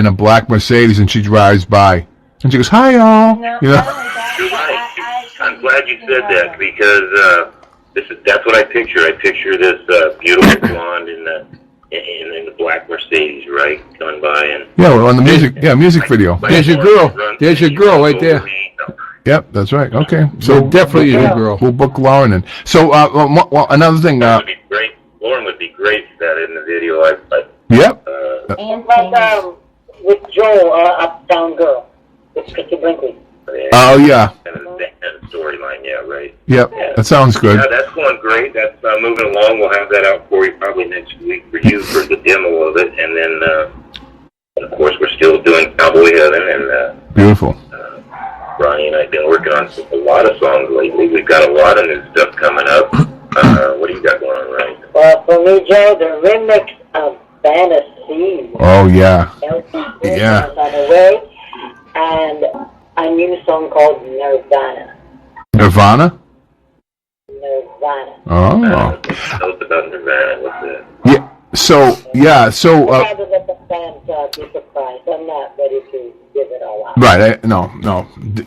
Speaker 6: a black Mercedes and she drives by and she goes, "Hi, y'all."
Speaker 12: You're right. I'm glad you said that because that's what I picture. I picture this beautiful blonde in the black Mercedes, right, going by and
Speaker 6: on the music video.
Speaker 10: There's your girl. There's your girl right there.
Speaker 6: Yep, that's right. Okay, so
Speaker 10: definitely your girl.
Speaker 6: We'll book Lauren in. So, another thing.
Speaker 12: That would be great. Lauren would be great for that in the video.
Speaker 6: Yep.
Speaker 7: And with Joel, Uptown Girl, with Christy Brinkley.
Speaker 6: Oh yeah.
Speaker 12: And the storyline, right.
Speaker 6: Yep, that sounds good.
Speaker 12: Yeah, that's going great. That's moving along. We'll have that out for you probably next week for you for the demo of it, and then of course we're still doing Cowboy and
Speaker 6: beautiful.
Speaker 12: Ronnie and I have been working on a lot of songs lately. We've got a lot of new stuff coming up. What do you got going on, Ronnie?
Speaker 7: Well, for me, Joe, the remix of Fantasy.
Speaker 6: Oh yeah.
Speaker 7: Yeah. On the way, and a new song called Nirvana.
Speaker 6: Nirvana?
Speaker 7: Nirvana.
Speaker 6: Oh.
Speaker 12: Tell us about Nirvana. What's that?
Speaker 6: Yeah. So.
Speaker 7: I was at the fans be surprised. I'm not ready to give it all out.
Speaker 6: Right. No.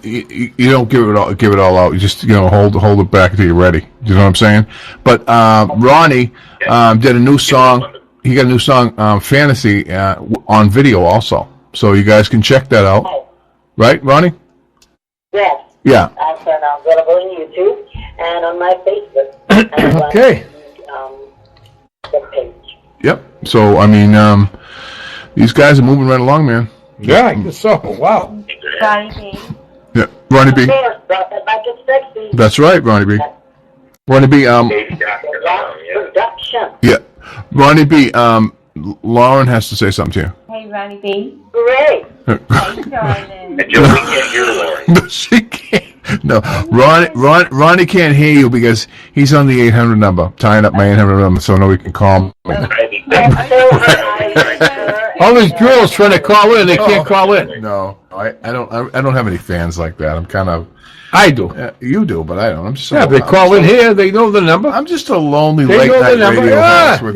Speaker 6: You don't give it all out. You just hold it back until you're ready. You know what I'm saying? But Ronnie did a new song. He got a new song, Fantasy, on video also. So you guys can check that out. Right, Ronnie?
Speaker 7: Yes.
Speaker 6: Yeah.
Speaker 7: Also available on YouTube and on my Facebook.
Speaker 10: Okay.
Speaker 7: The page.
Speaker 6: Yep. So these guys are moving right along, man.
Speaker 10: Yeah, I guess so. Wow.
Speaker 11: Ronnie B.
Speaker 6: Yeah, Ronnie B. That's right, Ronnie B. Ronnie B.
Speaker 7: Production.
Speaker 6: Yeah, Ronnie B. Lauren has to say something to you.
Speaker 11: Hey, Ronnie B.
Speaker 7: Great.
Speaker 11: Hey, darling.
Speaker 12: Joe, we can't hear Lauren.
Speaker 6: No, she can't. No, Ronnie can't hear you because he's on the 800 number, tying up my 800 number so nobody can call me.
Speaker 10: All these girls trying to call in, they can't call in.
Speaker 6: No, I don't have any fans like that. I'm kind of.
Speaker 10: I do.
Speaker 6: You do, but I don't. I'm just.
Speaker 10: They call in here. They know the number.
Speaker 6: I'm just a lonely late night radio host with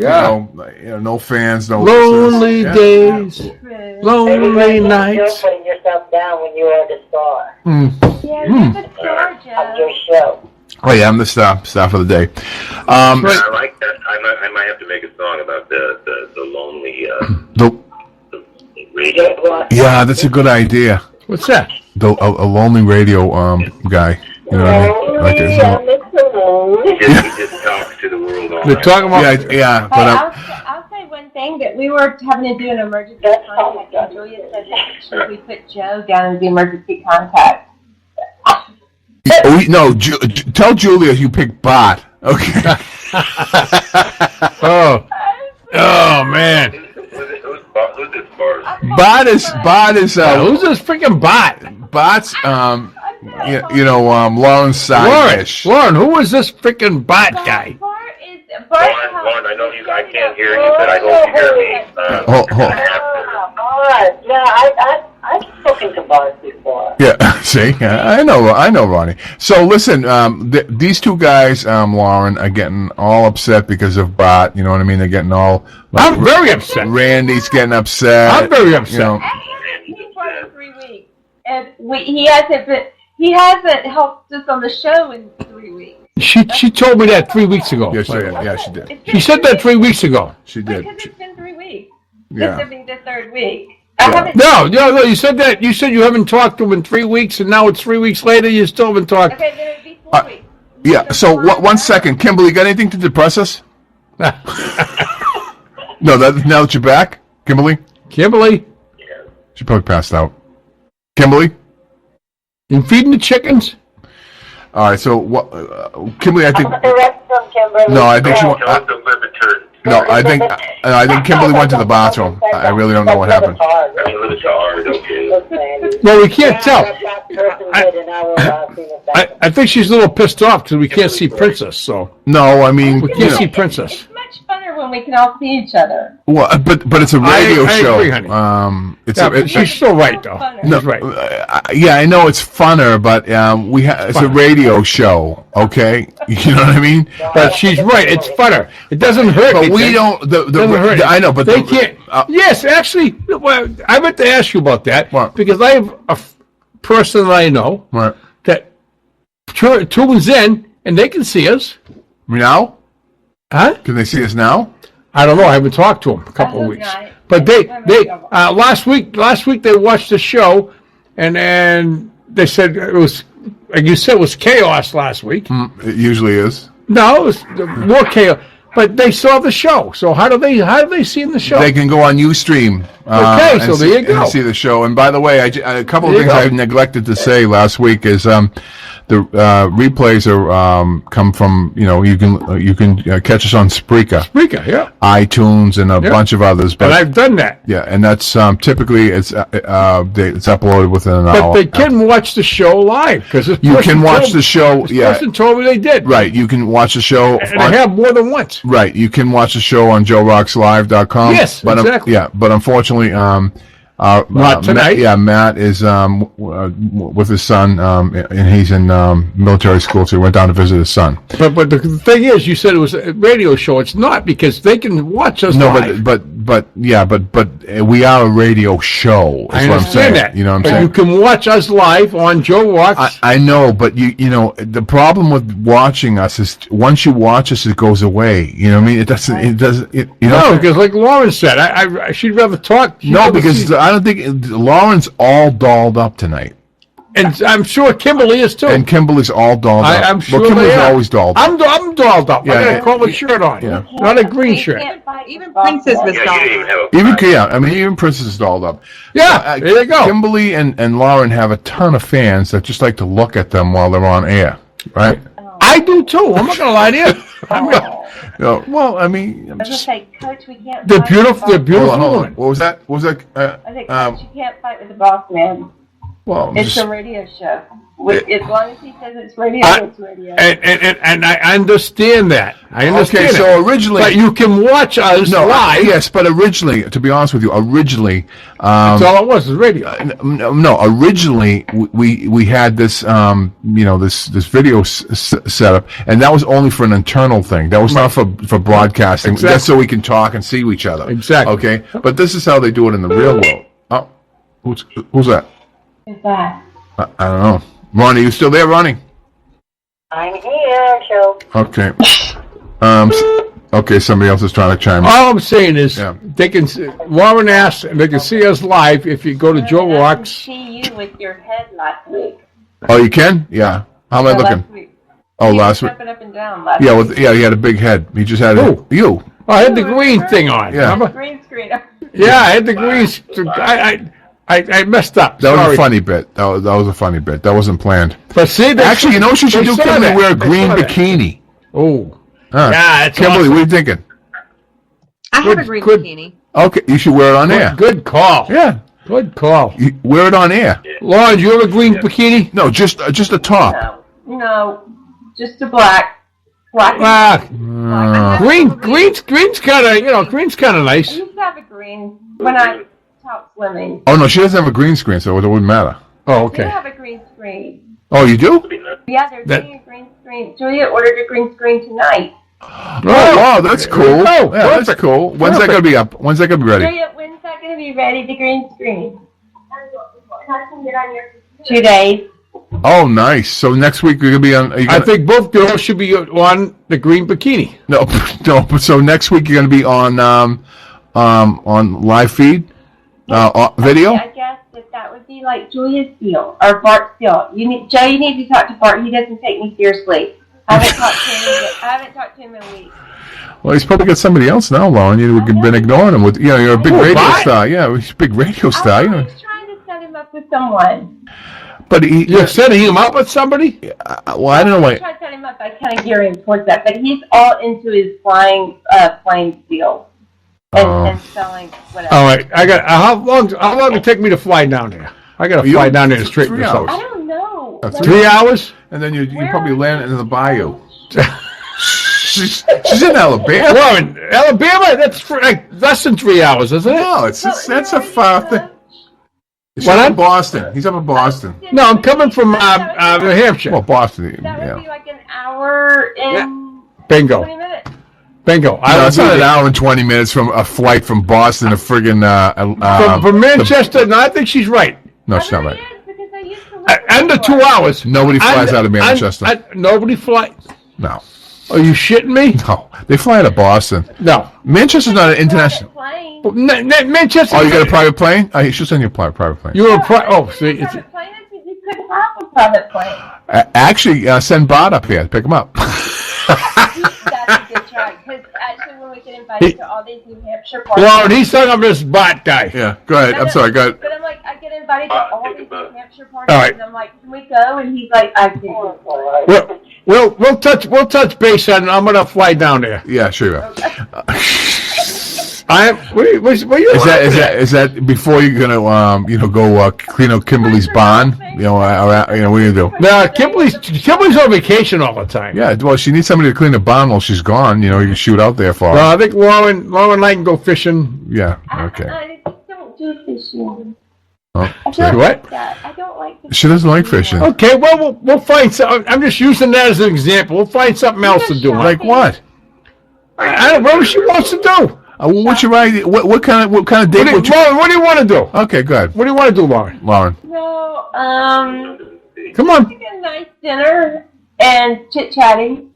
Speaker 6: no fans, no.
Speaker 10: Lonely days, lonely nights.
Speaker 7: You're putting yourself down when you are the star.
Speaker 11: Yeah, you're the star,
Speaker 7: of your show.
Speaker 6: Oh yeah, I'm the star for the day.
Speaker 12: I like that. I might have to make a song about the lonely radio.
Speaker 6: Yeah, that's a good idea.
Speaker 10: What's that?
Speaker 6: A lonely radio guy. You know what I mean?
Speaker 12: He just talks to the world all
Speaker 10: They're
Speaker 12: night.
Speaker 10: talking about
Speaker 11: Hey, I'll say one thing that we were having to do an emergency contact, and Julia said that should we put Joe down as the emergency contact?
Speaker 6: No, tell Julia you picked Bart. Okay.
Speaker 10: Oh man.
Speaker 12: Who's this Bart?
Speaker 6: Bot is
Speaker 10: Who's this freaking Bot?
Speaker 6: Bot's Lauren's side.
Speaker 10: Lauren, who is this freaking Bot guy?
Speaker 12: Lauren, I know I can't hear you, but I hope you hear me.
Speaker 7: I've spoken to Bart before.
Speaker 6: Yeah, see, I know, Ronnie. So listen, these two guys, Lauren, are getting all upset because of Bot. You know what I mean? They're getting all.
Speaker 10: I'm very upset.
Speaker 6: Randy's getting upset.
Speaker 10: I'm very upset.
Speaker 6: You know.
Speaker 11: He's been for 3 weeks, and he hasn't helped us on the show in 3 weeks.
Speaker 10: She told me that 3 weeks ago.
Speaker 6: Yes, she did. Yeah, she did.
Speaker 10: She said that 3 weeks ago.
Speaker 6: She did.
Speaker 11: Because it's been 3 weeks.
Speaker 6: Yeah.
Speaker 11: This will be the third week.
Speaker 10: No. You said that. You said you haven't talked to him in 3 weeks, and now it's 3 weeks later. You still haven't talked.
Speaker 11: Okay, then it'd be 4 weeks.
Speaker 6: Yeah. So 1 second, Kimberly, got anything to depress us? No. Now that you're back, Kimberly.
Speaker 10: Kimberly.
Speaker 6: She probably passed out. Kimberly.
Speaker 10: You feeding the chickens?
Speaker 6: All right. So Kimberly, I think.
Speaker 7: Kimberly.
Speaker 6: No, I think she. No, I think Kimberly went to the bathroom. I really don't know what happened.
Speaker 10: Well, we can't tell. I think she's a little pissed off because we can't see Princess. So
Speaker 6: no, I mean
Speaker 10: we can't see Princess.
Speaker 11: It's much funner when we can all see each other.
Speaker 6: Well, but it's a radio show.
Speaker 10: I agree, honey. She's still right though.
Speaker 6: No,
Speaker 10: she's right.
Speaker 6: Yeah, I know it's funner, but it's a radio show. Okay, you know what I mean.
Speaker 10: But she's right. It's funner. It doesn't hurt.
Speaker 6: But we don't. I know, but
Speaker 10: they can't. Yes, actually, well, I meant to ask you about that because I have a person that I know that tunes in and they can see us
Speaker 6: now.
Speaker 10: Huh?
Speaker 6: Can they see us now?
Speaker 10: I don't know. I haven't talked to them a couple of weeks. But they last week they watched the show and they said it was, like you said, it was chaos last week.
Speaker 6: It usually is.
Speaker 10: No, it was more chaos. But they saw the show. So how do they see the show?
Speaker 6: They can go on Ustream.
Speaker 10: Okay, so there you go.
Speaker 6: And see the show. And by the way, a couple of things I neglected to say last week is the replays are come from you can catch us on Spreaker,
Speaker 10: yeah,
Speaker 6: iTunes, and a bunch of others. But
Speaker 10: and I've done that.
Speaker 6: Yeah, and that's typically it's uploaded within an hour.
Speaker 10: But they can watch the show live because
Speaker 6: you can watch the show.
Speaker 10: This person told me they did.
Speaker 6: Right, you can watch the show.
Speaker 10: And I have more than once.
Speaker 6: Right, you can watch the show on JOEROXXlive.com.
Speaker 10: Yes,
Speaker 6: but,
Speaker 10: exactly.
Speaker 6: But unfortunately,
Speaker 10: not tonight.
Speaker 6: Matt is with his son, and he's in military school, so he went down to visit his son.
Speaker 10: But the thing is, you said it was a radio show. It's not because they can watch us live.
Speaker 6: but we are a radio show.
Speaker 10: I understand that.
Speaker 6: You know what I'm
Speaker 10: but
Speaker 6: saying?
Speaker 10: You can watch us live on Joe Rocks.
Speaker 6: I know, but you know the problem with watching us is once you watch us, it goes away. You know what I mean? It doesn't.
Speaker 10: No, because like Lauren said, she'd rather talk.
Speaker 6: No, because I don't think Lauren's all dolled up tonight.
Speaker 10: And I'm sure Kimberly is too.
Speaker 6: And Kimberly's all dolled up.
Speaker 10: I'm sure
Speaker 6: Kimberly's always dolled up.
Speaker 10: I'm dolled up.
Speaker 6: Yeah,
Speaker 10: I got a collar shirt on.
Speaker 6: Yeah.
Speaker 10: Not a green shirt.
Speaker 13: Even Princess was dolled up.
Speaker 6: Even Princess is dolled up.
Speaker 10: Yeah, there you go.
Speaker 6: Kimberly and Lauren have a ton of fans that just like to look at them while they're on air, right?
Speaker 10: I do too. I'm not going to lie to you.
Speaker 6: Well, I mean,
Speaker 11: I was just say, Coach, we can't.
Speaker 10: They're beautiful. They're beautiful.
Speaker 6: Hold on. What was that?
Speaker 11: I think Coach, you can't fight with the boss man.
Speaker 6: Well,
Speaker 11: it's a radio show. As long as he says it's radio, it's radio.
Speaker 10: And I understand that.
Speaker 6: Okay, so originally,
Speaker 10: but you can watch us live.
Speaker 6: Yes, but originally, to be honest with you,
Speaker 10: that's all it was radio.
Speaker 6: No, originally we had this this video setup, and that was only for an internal thing. That was not for broadcasting.
Speaker 10: Exactly.
Speaker 6: That's so we can talk and see each other.
Speaker 10: Exactly.
Speaker 6: Okay, but this is how they do it in the real world. Oh, who's that?
Speaker 11: Who's that?
Speaker 6: I don't know. Ronnie, you still there, Ronnie?
Speaker 7: I'm here, Joe.
Speaker 6: Okay. Okay, somebody else is trying to chime in.
Speaker 10: All I'm saying is they can. Lauren asked, and they can see us live if you go to Joe Rocks.
Speaker 11: I see you with your head last week.
Speaker 6: Oh, you can? Yeah. How am I looking? Last week.
Speaker 11: Up and down last
Speaker 6: week. He had a big head. He just had you.
Speaker 10: Oh, I had the green thing on.
Speaker 6: Yeah.
Speaker 11: Green screen.
Speaker 10: Yeah, I had the green. I messed up.
Speaker 6: That was a funny bit. That was a funny bit. That wasn't planned.
Speaker 10: But see,
Speaker 6: actually, you know what she should do? Kimberly, wear a green bikini.
Speaker 10: Oh, Yeah, it's
Speaker 6: Kimberly,
Speaker 10: awesome.
Speaker 6: what are you thinking?
Speaker 13: I have a green bikini.
Speaker 6: Okay, you should wear it on air.
Speaker 10: Good call.
Speaker 6: Yeah.
Speaker 10: Good call.
Speaker 6: You wear it on air.
Speaker 10: Lauren, do you have a green bikini?
Speaker 6: No, just a top.
Speaker 11: No, just a black.
Speaker 10: Green's kind of, green's kind of
Speaker 11: I
Speaker 10: nice.
Speaker 11: used to have a green when I was out swimming.
Speaker 6: Oh, no, she doesn't have a green screen, so it wouldn't matter.
Speaker 10: Oh,
Speaker 11: I do have a green screen.
Speaker 6: Oh, you do?
Speaker 11: Yeah, they're doing a green screen. Julia ordered a green screen tonight.
Speaker 6: Oh, wow, that's cool.
Speaker 10: Oh,
Speaker 6: Yeah, that's cool. When's that going to be up? When's that going to be ready?
Speaker 11: Julia, when's that going to be ready, the green screen? 2 days.
Speaker 6: Oh, nice. So next week you're going to be on...
Speaker 10: I think both girls should be on the green bikini.
Speaker 6: No, but so next week you're going to be on live feed, video?
Speaker 11: I guess that would be like Julia's deal, or Bart's deal. You need to talk to Bart. He doesn't take me seriously. I haven't talked to him in a week.
Speaker 6: Well, he's probably got somebody else now, Lauren. You've been ignoring him. You're a big radio star. Yeah, he's a big radio star.
Speaker 11: I was trying to set him up with someone.
Speaker 6: But
Speaker 10: you're setting him up with somebody?
Speaker 6: Well, I don't know why.
Speaker 11: I tried to set him up. I kind of gear him towards that, but he's all into his flying plane deal and selling whatever.
Speaker 10: All right, how long did it take me to fly down there? I got to fly down there and straighten this out.
Speaker 11: I don't know.
Speaker 10: 3 hours?
Speaker 6: And then you probably land in the bayou. she's in Alabama.
Speaker 10: Lauren, Alabama? That's less than 3 hours, isn't it?
Speaker 6: No, that's a far thing. He's up in Boston. He's up in Boston.
Speaker 10: No, I'm coming from New Hampshire.
Speaker 6: Well, Boston.
Speaker 11: That would be like an hour and
Speaker 10: Bingo.
Speaker 11: 20 minutes.
Speaker 10: Bingo.
Speaker 6: No, it's not an hour and 20 minutes from a flight from Boston to friggin'
Speaker 10: from Manchester. No, I think she's right.
Speaker 6: No, she's not right.
Speaker 10: Under 2 hours.
Speaker 6: Nobody flies out of Manchester.
Speaker 10: Nobody flies.
Speaker 6: No.
Speaker 10: Are you shitting me?
Speaker 6: No, they fly out of Boston.
Speaker 10: No,
Speaker 6: Manchester's not an international.
Speaker 10: Manchester.
Speaker 6: Oh, you got a private plane? Oh, you should send your private plane.
Speaker 10: You're a see,
Speaker 11: You couldn't have a private plane.
Speaker 6: Actually, send Bart up here to pick him up.
Speaker 11: That's a good try. Because actually, when we get invited to all these New Hampshire parties,
Speaker 10: Lauren, he's talking about this bot guy.
Speaker 6: Yeah, go ahead. I'm sorry. Go ahead.
Speaker 11: But I'm like, I get invited to all these New Hampshire parties,
Speaker 10: All right.
Speaker 11: and I'm like, can we go? And he's like, I can't.
Speaker 10: We'll touch base on. I'm gonna fly down there.
Speaker 6: Yeah, sure. Is that before you're gonna go clean up Kimberly's barn? What are you gonna do?
Speaker 10: No, Kimberly's on vacation all the time.
Speaker 6: Yeah, well, she needs somebody to clean the barn while she's gone. You can shoot out there for her.
Speaker 10: No, I think Lauren and I can go fishing.
Speaker 6: Yeah. Okay.
Speaker 11: I don't do fishing.
Speaker 6: Oh,
Speaker 10: what?
Speaker 11: I don't like fishing.
Speaker 6: She doesn't like fishing.
Speaker 10: Okay, well, we'll find something. I'm just using that as an example. We'll find something else to do.
Speaker 6: Like what?
Speaker 10: I don't know what she wants to do.
Speaker 6: What's your idea? What kind of date?
Speaker 10: Lauren, what do you want to do?
Speaker 6: Okay, good.
Speaker 10: What do you want to do, Lauren?
Speaker 11: No,
Speaker 10: come on.
Speaker 11: Take a nice dinner and chit-chatting.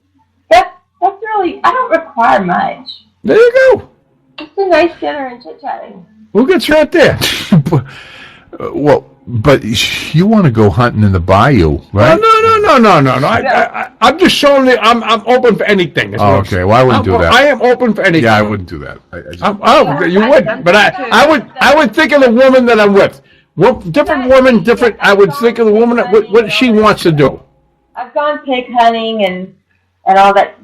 Speaker 11: That's really, I don't require much.
Speaker 10: There you go.
Speaker 11: Just a nice dinner and chit-chatting.
Speaker 10: We'll get you right there.
Speaker 6: Well, but you want to go hunting in the bayou, right?
Speaker 10: No. I'm just showing you. I'm open for anything.
Speaker 6: Oh, okay. Well, I wouldn't do that.
Speaker 10: I am open for anything.
Speaker 6: Yeah, I wouldn't do that.
Speaker 10: You wouldn't. But I would think of the woman that I'm with. Different woman, different. I would think of the woman what she wants to do.
Speaker 11: I've gone pig hunting and all that.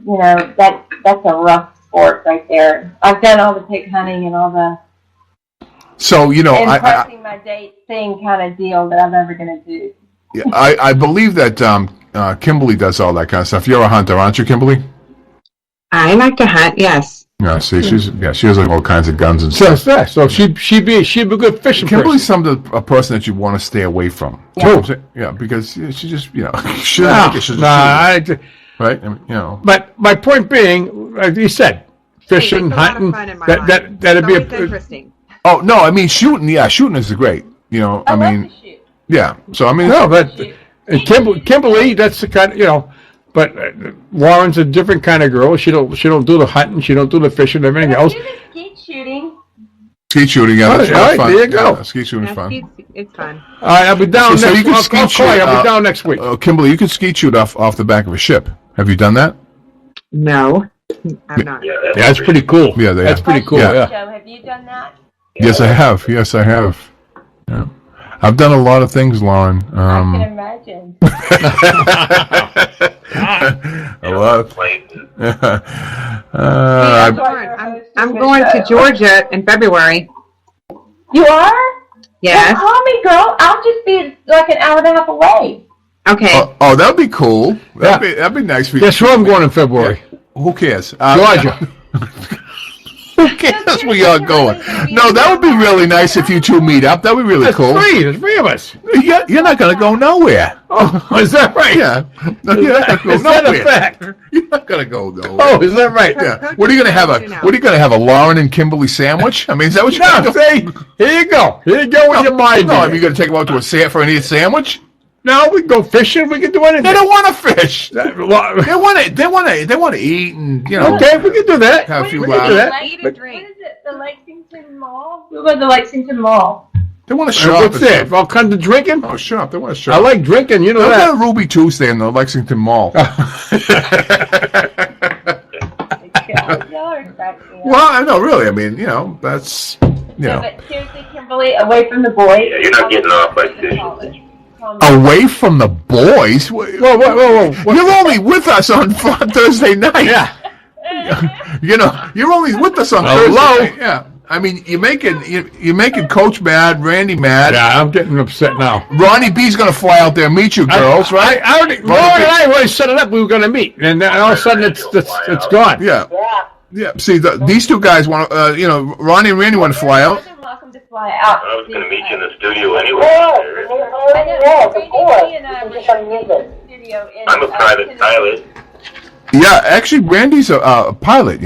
Speaker 11: That's a rough sport right there. I've done all the pig hunting and all the.
Speaker 6: So
Speaker 11: impressing my date thing kind of deal that I'm ever going to do.
Speaker 6: Yeah, I believe that Kimberly does all that kind of stuff. You're a hunter, aren't you, Kimberly?
Speaker 13: I like to hunt. Yes.
Speaker 6: Yeah. See, she has like all kinds of guns and stuff.
Speaker 10: So, so she'd be a good fishing
Speaker 6: Kimberly's a person that you want to stay away from. Yeah, because she just she doesn't right.
Speaker 10: But my point being, like you said, fishing, hunting. That'd be
Speaker 13: interesting.
Speaker 6: Oh no, I mean shooting. Yeah, shooting is great. I mean. Yeah, so I mean,
Speaker 10: no, but Kimberly, that's the kind but Lauren's a different kind of girl. She don't do the hunting, she don't do the fishing, everything else.
Speaker 11: Skeet shooting.
Speaker 6: Skeet shooting, yeah, that's fun.
Speaker 10: There you go.
Speaker 6: Yeah, skeet shooting is fun.
Speaker 13: It's fun.
Speaker 6: All right,
Speaker 10: I'll be down next week. I'll be down next week.
Speaker 6: Kimberly, you can skeet shoot off the back of a ship. Have you done that?
Speaker 13: No, I'm not.
Speaker 10: Yeah, that's pretty cool.
Speaker 6: Yeah,
Speaker 10: that's pretty cool.
Speaker 6: Yeah.
Speaker 11: Joe, have you done that?
Speaker 6: Yes, I have. Yeah. I've done a lot of things, Lauren.
Speaker 11: I can imagine.
Speaker 6: A lot.
Speaker 13: I'm going to Georgia in February.
Speaker 11: You are?
Speaker 13: Yes.
Speaker 11: Well, call me, girl. I'll just be like an hour and a half away.
Speaker 13: Okay.
Speaker 6: Oh, that'd be cool. That'd be nice for you.
Speaker 10: Guess where I'm going in February?
Speaker 6: Yeah. Who cares?
Speaker 10: Georgia.
Speaker 6: Who cares where you're going? No, that would be really nice if you two meet up. That would be really cool.
Speaker 10: There's three of us.
Speaker 6: You're not going to go nowhere.
Speaker 10: Oh, is that right?
Speaker 6: Yeah. No, you're not going to go
Speaker 10: Is that
Speaker 6: nowhere.
Speaker 10: a fact?
Speaker 6: You're not going to go nowhere.
Speaker 10: Oh, is that right?
Speaker 6: Yeah. What are you going to have? What are you going to have? A Lauren and Kimberly sandwich? I mean, is that what you're going to do?
Speaker 10: Here you go. Here you go with your mind.
Speaker 6: No, I mean, you're going to take them out to a for a sandwich?
Speaker 10: No, we can go fishing. We can do anything.
Speaker 6: They don't want to fish. They want to eat and
Speaker 10: Okay, we can do that.
Speaker 6: Have a few
Speaker 11: Eat and drink. What is it? The Lexington Mall? We'll go to the Lexington Mall.
Speaker 6: They want to shop.
Speaker 10: What's that? All kinds of drinking?
Speaker 6: Oh, shop. They want to shop.
Speaker 10: I like drinking. You know
Speaker 6: They'll
Speaker 10: that.
Speaker 6: go to Ruby Tuesday in the Lexington Mall. Well, I know, really. I mean, that's
Speaker 11: But seriously, Kimberly, away from the boys.
Speaker 12: Yeah, you're not getting off by fishing.
Speaker 6: Away from the boys? Whoa. You're only with us on Thursday night.
Speaker 10: Yeah.
Speaker 6: You're only with us on Thursday night. Yeah. I mean, you're making Coach mad, Randy mad.
Speaker 10: Yeah, I'm getting upset now.
Speaker 6: Ronnie B's going to fly out there and meet you girls, right?
Speaker 10: Lauren and I already set it up. We were going to meet, and then all of a sudden it's gone.
Speaker 6: Yeah. Yeah. See, these two guys want to, Ronnie and Randy want to fly out.
Speaker 11: Welcome to fly out.
Speaker 12: I was going to meet you in the studio anyway. I'm a private pilot.
Speaker 6: Yeah, actually, Randy's a pilot,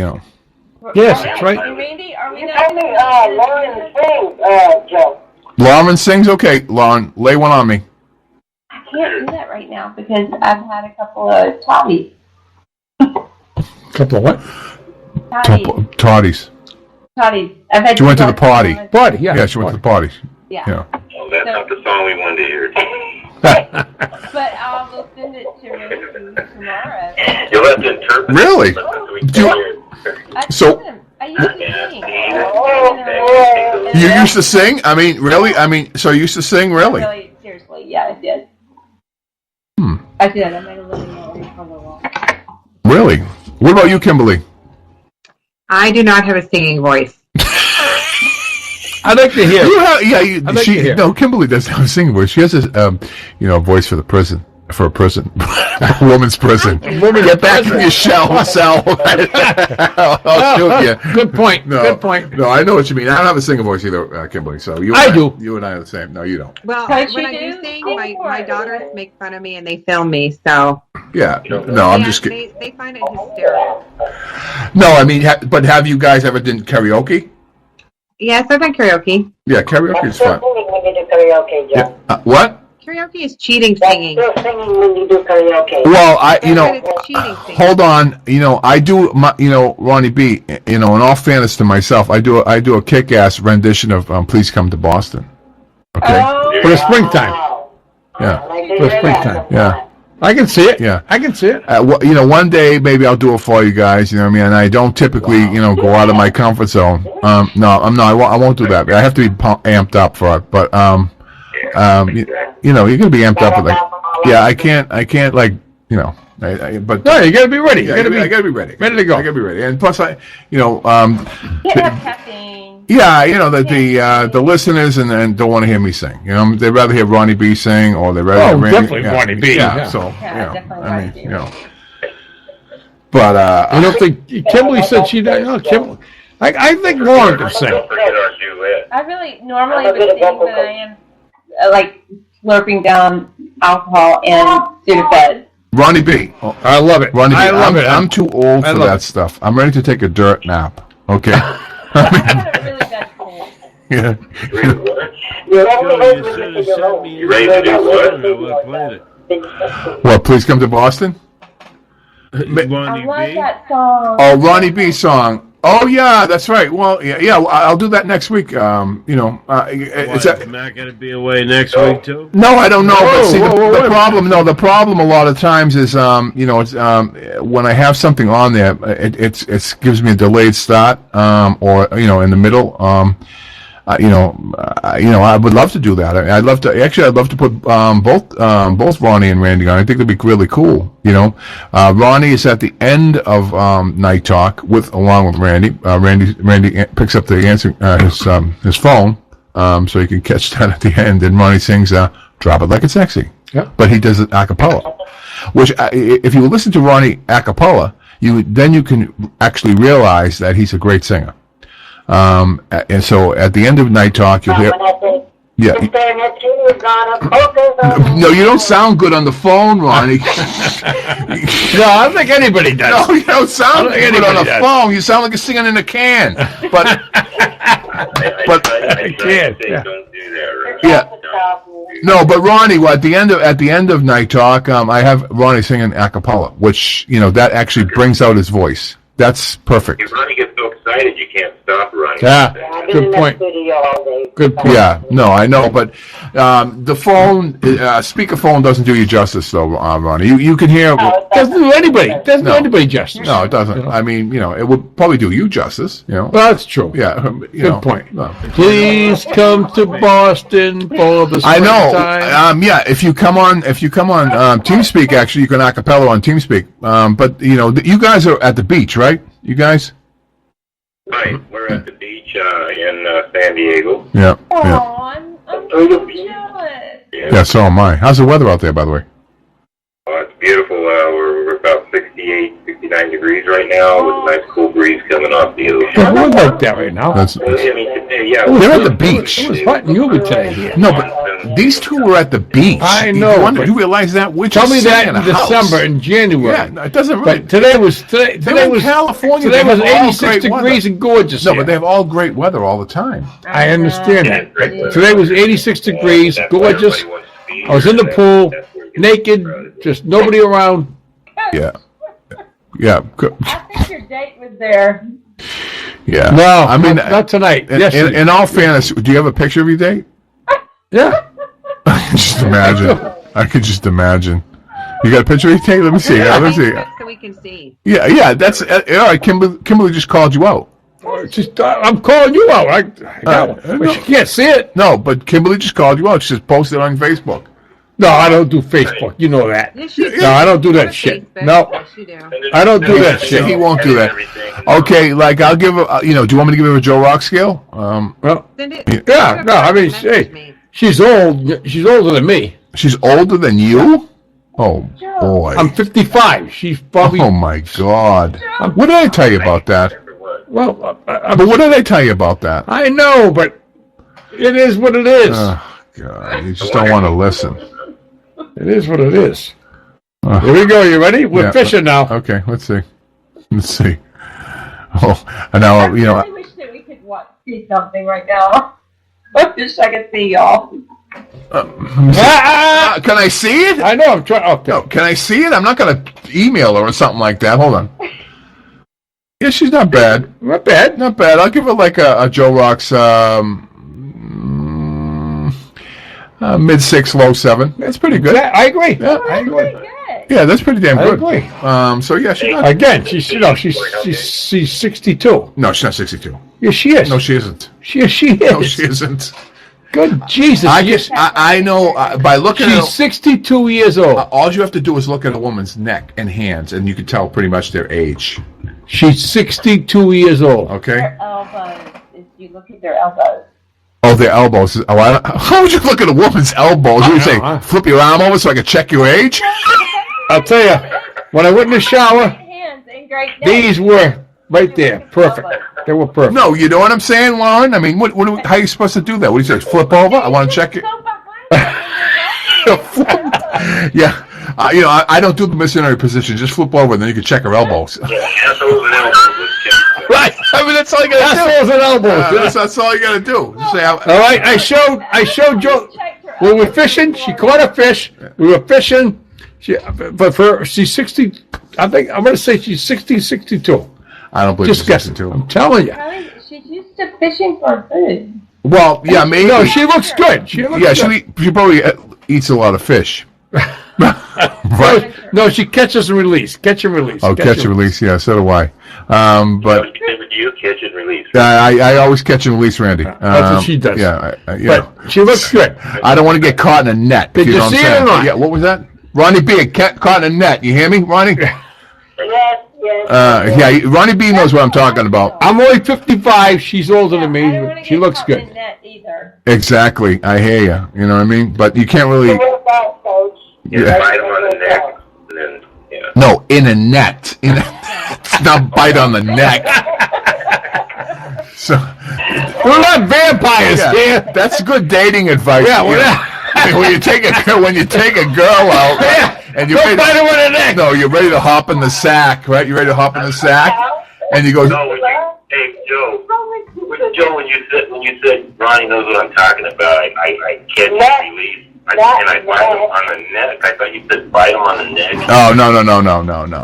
Speaker 10: Yes, that's right.
Speaker 11: Randy, are we not
Speaker 7: Lauren sings, Joe.
Speaker 6: Lauren sings? Okay, Lauren, lay one on me.
Speaker 11: I can't do that right now because I've had a couple of toddies.
Speaker 10: Couple of what?
Speaker 6: Toddies.
Speaker 11: Toddies. I've had
Speaker 6: She went to the party.
Speaker 10: Party, yeah.
Speaker 6: Yeah, she went to the party.
Speaker 11: Yeah.
Speaker 12: Oh, that's not the song we wanted to hear.
Speaker 11: But I will send it to Randy tomorrow.
Speaker 12: You'll have to interpret.
Speaker 6: Really? You used to sing? I mean, really? I mean, so you used to sing, really?
Speaker 11: Really, seriously, yeah, I did. I did. I made a living for a while.
Speaker 6: Really? What about you, Kimberly?
Speaker 13: I do not have a singing voice.
Speaker 10: I'd like to hear.
Speaker 6: No, Kimberly doesn't have a singing voice. She has a, voice for the prison. For a prison. A woman's prison. Get back in your shell, Sal. I'll shoot you.
Speaker 10: Good point. Good point.
Speaker 6: No, I know what you mean. I don't have a singing voice either, Kimberly. So you and I are the same. No, you don't.
Speaker 13: Well, when I do sing, my daughters make fun of me and they film me, so.
Speaker 6: Yeah. No, I'm just kidding.
Speaker 13: They find it hysterical.
Speaker 6: No, I mean, but have you guys ever done karaoke?
Speaker 13: Yes, I've done karaoke.
Speaker 6: Yeah, karaoke is fun.
Speaker 7: When you do karaoke, Joe.
Speaker 6: Yeah. What?
Speaker 13: Karaoke is cheating singing.
Speaker 7: You're singing when you do karaoke.
Speaker 6: Well, hold on. I do Ronnie B. In all fairness to myself, I do a kick-ass rendition of "Please Come to Boston." Okay.
Speaker 10: For the springtime.
Speaker 6: Yeah.
Speaker 10: For the springtime.
Speaker 6: Yeah.
Speaker 10: I can see it.
Speaker 6: Yeah.
Speaker 10: I can see it.
Speaker 6: One day maybe I'll do it for you guys. You know what I mean? And I don't typically, go out of my comfort zone. No, I won't do that. I have to be amped up for it. But you're gonna be amped up. I can't but
Speaker 10: no, you gotta be ready.
Speaker 6: I gotta be ready.
Speaker 10: Ready to go.
Speaker 6: I gotta be ready. And plus,
Speaker 11: caffeine.
Speaker 6: the listeners and don't want to hear me sing. They'd rather hear Ronnie B sing, or they'd rather hear Randy.
Speaker 10: Definitely Ronnie B.
Speaker 6: Yeah. So But
Speaker 10: I don't think Kimberly said she. No, Kimberly. I think Lauren can sing.
Speaker 12: Don't forget our duet.
Speaker 11: I really normally would sing, but I am slurping down alcohol and Sudafed.
Speaker 6: Ronnie B.
Speaker 10: I love it.
Speaker 6: Ronnie B.
Speaker 10: I love it.
Speaker 6: I'm too old for that stuff. I'm ready to take a dirt nap. Okay. Yeah.
Speaker 12: You ready to do what?
Speaker 6: What? Please come to Boston.
Speaker 11: I love that song.
Speaker 6: Oh, Ronnie B song. Oh yeah, that's right. Well, yeah, I'll do that next week.
Speaker 14: Is Matt going to be away next week too?
Speaker 6: No, I don't know. But see, the problem. No, the problem a lot of times is, it's when I have something on there, it gives me a delayed start, or in the middle. I would love to do that. I'd love to put both Ronnie and Randy on. I think it'd be really cool. Ronnie is at the end of Night Talk along with Randy. Randy picks up the his phone, so you can catch that at the end. And Ronnie sings "Drop It Like It's Sexy."
Speaker 10: Yeah.
Speaker 6: But he does it a cappella, which if you listen to Ronnie a cappella, you can actually realize that he's a great singer. And so at the end of Night Talk, you'll hear. Yeah. No, you don't sound good on the phone, Ronnie.
Speaker 10: No, I don't think anybody does.
Speaker 6: No, you don't sound good on the phone. You sound like you're singing in a can. But
Speaker 10: I can't.
Speaker 6: Yeah. No, but Ronnie, at the end of Night Talk, I have Ronnie singing a cappella, which that actually brings out his voice. That's perfect.
Speaker 12: If Ronnie gets so excited, you can't stop Ronnie.
Speaker 10: Yeah, good point. Good point.
Speaker 6: Yeah, no, I know, but the phone, speakerphone doesn't do you justice, though, Ronnie. You can hear.
Speaker 10: Doesn't do anybody. Doesn't do anybody justice.
Speaker 6: No, it doesn't. I mean, it would probably do you justice.
Speaker 10: Well, that's true.
Speaker 6: Yeah.
Speaker 10: Good point. Please come to Boston for the
Speaker 6: I know.
Speaker 10: springtime.
Speaker 6: If you come on TeamSpeak, actually, you can acapella on TeamSpeak. But you guys are at the beach, right? You guys?
Speaker 12: Right, we're at the beach in San Diego.
Speaker 6: Yeah.
Speaker 11: I'm so jealous.
Speaker 6: Yeah, so am I. How's the weather out there, by the way?
Speaker 12: It's beautiful. We're about 68, 69 degrees right now with a nice cool breeze coming off the ocean.
Speaker 10: We're like that right now.
Speaker 12: Today, yeah.
Speaker 6: They're at the beach.
Speaker 10: It was hot and humid today here.
Speaker 6: No, but these two were at the beach.
Speaker 10: I know.
Speaker 6: Do you realize that?
Speaker 10: Tell me that in December and January.
Speaker 6: Yeah, no, it doesn't really.
Speaker 10: But today was
Speaker 6: California.
Speaker 10: Today was 86 degrees and gorgeous.
Speaker 6: No, but they have all great weather all the time.
Speaker 10: I understand that. But today was 86 degrees, gorgeous. I was in the pool, naked, just nobody around.
Speaker 6: Yeah. Yeah.
Speaker 11: I think your date was there.
Speaker 6: Yeah.
Speaker 10: No,
Speaker 6: I mean,
Speaker 10: not tonight.
Speaker 6: In all fairness, do you have a picture of your date?
Speaker 10: Yeah.
Speaker 6: I could just imagine. You got a picture of your date? Let me see. Let me see.
Speaker 13: So we can see.
Speaker 6: Yeah. That's all right. Kimberly just called you out.
Speaker 10: I'm calling you out. I got one. But she can't see it.
Speaker 6: No, but Kimberly just called you out. She just posted it on Facebook.
Speaker 10: No, I don't do Facebook. You know that.
Speaker 13: Yes, you do.
Speaker 10: No, I don't do that shit. No,
Speaker 13: Yes, you do.
Speaker 10: I don't do that shit.
Speaker 6: He won't do that. Okay, I'll give her. Do you want me to give her a Joe Rock scale?
Speaker 10: Well, yeah. No, I mean, hey, she's old. She's older than me.
Speaker 6: She's older than you? Oh boy.
Speaker 10: I'm 55. She's probably.
Speaker 6: Oh my God. What did I tell you about that?
Speaker 10: Well,
Speaker 6: but what did I tell you about that?
Speaker 10: I know, but it is what it is.
Speaker 6: Oh God, you just don't want to listen.
Speaker 10: It is what it is. Here we go. You ready? We're fishing now.
Speaker 6: Okay, let's see. Oh, and now
Speaker 11: I really wish that we could see something right now. I wish I could see y'all.
Speaker 6: Can I see it?
Speaker 10: I know. I'm trying. Okay.
Speaker 6: No, can I see it? I'm not going to email her or something like that. Hold on. Yeah, she's not bad.
Speaker 10: Not bad.
Speaker 6: Not bad. I'll give her like a Joe Rock's mid-6, low-7. That's pretty good.
Speaker 10: Yeah, I agree.
Speaker 6: Yeah,
Speaker 10: I agree.
Speaker 6: Yeah, that's pretty damn good.
Speaker 10: I agree.
Speaker 6: So yeah, she's not.
Speaker 10: Again, she's 62.
Speaker 6: No, she's not 62.
Speaker 10: Yes, she is.
Speaker 6: No, she isn't.
Speaker 10: She is.
Speaker 6: No, she isn't.
Speaker 10: Good Jesus.
Speaker 6: I know by looking at.
Speaker 10: She's 62 years old.
Speaker 6: All you have to do is look at a woman's neck and hands, and you can tell pretty much their age.
Speaker 10: She's 62 years old.
Speaker 6: Okay.
Speaker 11: Their elbows. If you look at their elbows.
Speaker 6: Oh, their elbows. How would you look at a woman's elbows? What do you say? Flip your arm over so I can check your age?
Speaker 10: I'll tell you, when I went in the shower, these were right there. Perfect. They were perfect.
Speaker 6: No, you know what I'm saying, Lauren? I mean, how are you supposed to do that? What do you say? Flip over? I want to check it. Yeah. I don't do the missionary position. Just flip over, and then you can check her elbows. Right. I mean, that's all you got to do.
Speaker 10: Assholes and elbows.
Speaker 6: That's all you got to do. Just say,
Speaker 10: all right. I showed Joe. We were fishing. She caught a fish. We were fishing. She's 60. I think I'm going to say she's 60, 62.
Speaker 6: I don't believe
Speaker 10: just
Speaker 6: she's 62.
Speaker 10: I'm telling you.
Speaker 11: She's used to fishing for food.
Speaker 6: Well, yeah, maybe.
Speaker 10: No, she looks good. She
Speaker 6: probably eats a lot of fish.
Speaker 10: Right. No, she catches and release. Catch and release.
Speaker 6: Oh, catch and release. Yeah, so do I. But
Speaker 12: you catch and release.
Speaker 6: I always catch and release, Randy.
Speaker 10: That's what she does.
Speaker 6: Yeah,
Speaker 10: but she looks good.
Speaker 6: I don't want to get caught in a net.
Speaker 10: Did you
Speaker 6: know
Speaker 10: see
Speaker 6: what I'm
Speaker 10: it or
Speaker 6: saying?
Speaker 10: not?
Speaker 6: Yeah, what was that? Ronnie B, caught in a net. You hear me, Ronnie?
Speaker 7: Yes.
Speaker 6: Ronnie B knows what I'm talking about.
Speaker 10: I'm only 55. She's older than me. She looks good.
Speaker 6: Exactly. I hear you. You know what I mean? But you can't really.
Speaker 12: Yeah, bite them on the neck, and then, yeah.
Speaker 6: No, in a net. It's not bite on the neck. So
Speaker 10: we're not vampires here.
Speaker 6: That's good dating advice.
Speaker 10: Yeah,
Speaker 6: when you take a girl out, and you're ready
Speaker 10: bite her on the neck.
Speaker 6: No, you're ready to hop in the sack, right? You're ready to hop in the sack, and you go.
Speaker 12: No, hey Joe. Joe, when you said Ronnie knows what I'm talking about, I catch and release. And I bite him on the neck. I thought you said bite him on the neck.
Speaker 6: Oh, no.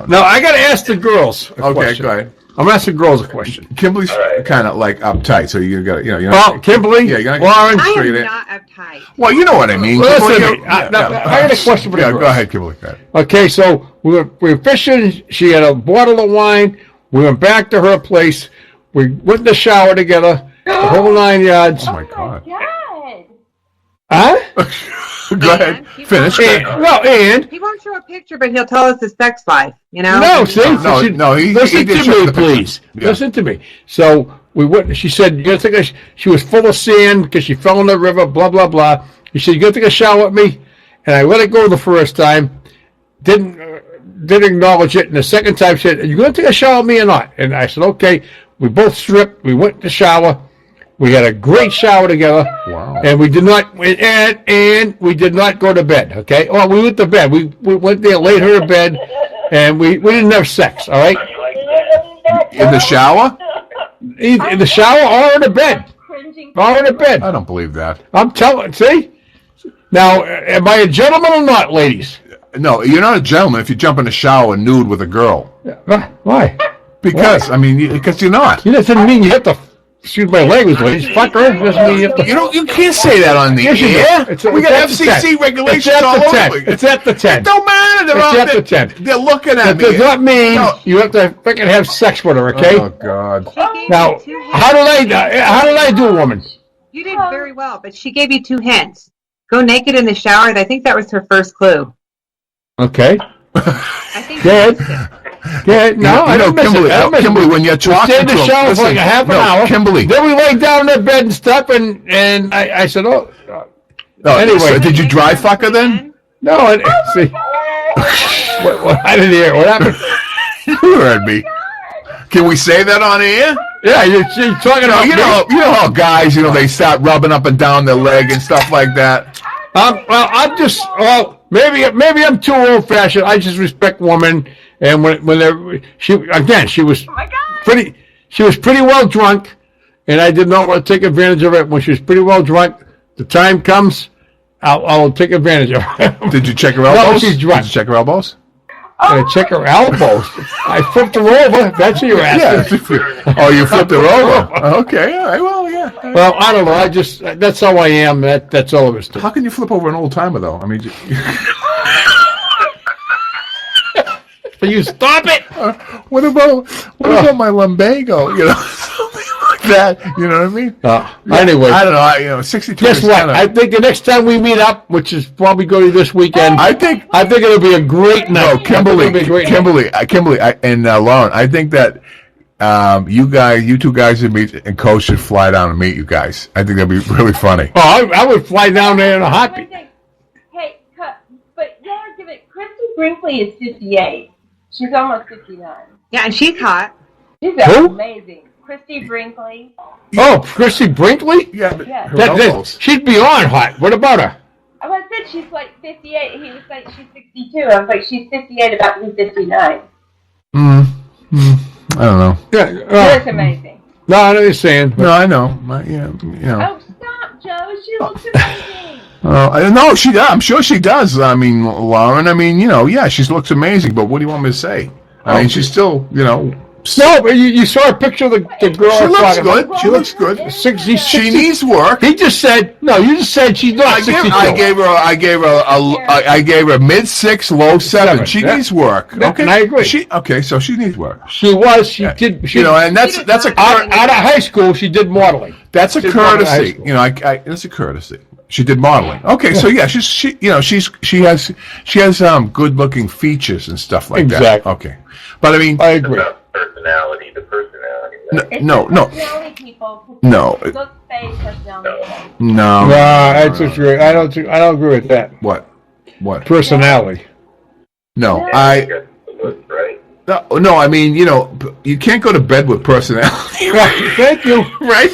Speaker 10: No, I got to ask the girls a question.
Speaker 6: Go ahead.
Speaker 10: I'm asking girls a question.
Speaker 6: Kimberly's kind of like uptight, so you got
Speaker 10: Well, Kimberly, Lauren,
Speaker 13: I am not uptight.
Speaker 6: Well, you know what I mean.
Speaker 10: Listen to me. I got a question for the girls.
Speaker 6: Go ahead, Kimberly. Go ahead.
Speaker 10: Okay, so we were fishing. She had a bottle of wine. We went back to her place. We went in the shower together. The whole 9 yards.
Speaker 6: Oh my God.
Speaker 10: Huh?
Speaker 6: Go ahead. Finish.
Speaker 10: And
Speaker 13: he won't show a picture, but he'll tell us his sex life. You know?
Speaker 10: No, see,
Speaker 6: no.
Speaker 10: Listen to me, please. Yeah. Listen to me. So we went. She said, "You gotta take a." She was full of sand because she fell in the river. Blah blah blah. She said, "You gotta take a shower with me," and I let it go the first time. Didn't acknowledge it, and the second time she said, "Are you gonna take a shower with me or not?" And I said, "Okay." We both stripped. We went to shower. We had a great shower together.
Speaker 6: Wow.
Speaker 10: And we did not and we did not go to bed, okay? Well, we went to bed. We went there, laid her in bed, and we didn't have sex, all right?
Speaker 6: In the shower?
Speaker 10: In the shower or in the bed. Or in the bed.
Speaker 6: I don't believe that.
Speaker 10: I'm telling, see? Now, am I a gentleman or not, ladies?
Speaker 6: No, you're not a gentleman if you jump in the shower nude with a girl.
Speaker 10: Why?
Speaker 6: Because, because you're not.
Speaker 10: That doesn't mean you have to... Excuse my language, ladies. Fuck her. Doesn't mean you have to...
Speaker 6: You can't say that on the air. We got FCC regulations all over.
Speaker 10: It's at the 10.
Speaker 6: It don't matter.
Speaker 10: It's at the 10.
Speaker 6: They're looking at me.
Speaker 10: That does not mean you have to fucking have sex with her, okay?
Speaker 6: Oh, God.
Speaker 10: Now, how did I do, woman?
Speaker 13: You did very well, but she gave you 2 hints. Go naked in the shower, and I think that was her first clue.
Speaker 10: Okay.
Speaker 13: I think
Speaker 10: Good. No, I don't miss
Speaker 6: Kimberly,
Speaker 10: it.
Speaker 6: Kimberly, when you're talking
Speaker 10: to in the shower for like a half an hour.
Speaker 6: Kimberly.
Speaker 10: Then we laid down in bed and stuff, and I said, anyway.
Speaker 6: So did you dry fuck her then?
Speaker 10: No, see. I didn't hear. What happened?
Speaker 6: You heard me. Can we say that on air?
Speaker 10: Yeah, you're talking about
Speaker 6: you know how guys, they start rubbing up and down their leg and stuff like that.
Speaker 10: Maybe I'm too old fashioned. I just respect women, and she was pretty well drunk, and I did not want to take advantage of it. When she was pretty well drunk, the time comes, I'll take advantage of her.
Speaker 6: Did you check her elbows?
Speaker 10: No, she's drunk.
Speaker 6: Did you check her elbows?
Speaker 10: Check her elbows. I flipped her over. That's what you're asking.
Speaker 6: Yeah. Oh, you flipped her over. Okay. All right. Well, yeah.
Speaker 10: Well, I don't know. That's how I am. That's all of it.
Speaker 6: How can you flip over an old timer, though? I mean,
Speaker 10: Will you stop it?
Speaker 6: What about my lumbago? Something like that. You know what I mean?
Speaker 10: Anyway,
Speaker 6: I don't know. 62.
Speaker 10: Guess what? I think the next time we meet up, which is probably going to be this weekend, I think it'll be a great night.
Speaker 6: No, Kimberly, and Lauren, I think that you two guys should meet, and Coach should fly down and meet you guys. I think that'd be really funny.
Speaker 10: Oh, I would fly down there in a heartbeat.
Speaker 11: Hey, but you gotta give it. Christy Brinkley is 58. She's almost 59.
Speaker 13: Yeah, and she's hot.
Speaker 11: She's amazing. Christy Brinkley.
Speaker 10: Oh, Christy Brinkley?
Speaker 6: Yeah,
Speaker 11: but
Speaker 10: she's beyond hot. What about her?
Speaker 11: I said she's like 58. He was like she's 62. I was like she's 58, about to be 59.
Speaker 6: I don't know.
Speaker 10: Yeah,
Speaker 11: That's amazing.
Speaker 10: No, I know what you're saying.
Speaker 6: No, I know.
Speaker 11: Oh, stop, Joe. She looks amazing.
Speaker 6: No, I'm sure she does. I mean, Lauren, she looks amazing, but what do you want me to say? I mean, she's still,
Speaker 10: No, but you saw a picture of the girl.
Speaker 6: She
Speaker 10: I'm
Speaker 6: looks
Speaker 10: talking
Speaker 6: good.
Speaker 10: about.
Speaker 6: She looks good.
Speaker 10: 60.
Speaker 6: She needs work.
Speaker 10: He just said no. You just said she's not 62.
Speaker 6: I gave her mid-6, low-7. She needs work.
Speaker 10: Yeah,
Speaker 6: Okay,
Speaker 10: and I agree.
Speaker 6: Okay, so she needs work.
Speaker 10: She did. She,
Speaker 6: and that's a
Speaker 10: out of high school. She did modeling.
Speaker 6: That's a courtesy. That's a courtesy. She did modeling. Okay, so yeah, she has good-looking features and stuff like that.
Speaker 10: Exactly.
Speaker 6: Okay, but I mean,
Speaker 10: I agree.
Speaker 12: The personality.
Speaker 6: No.
Speaker 11: Personality people.
Speaker 6: No.
Speaker 11: Look fake personality.
Speaker 6: No.
Speaker 10: I disagree. I don't agree with that.
Speaker 6: What?
Speaker 10: Personality.
Speaker 6: No,
Speaker 12: Right.
Speaker 6: No, I mean, you can't go to bed with personality.
Speaker 10: Right. Thank you.
Speaker 6: Right?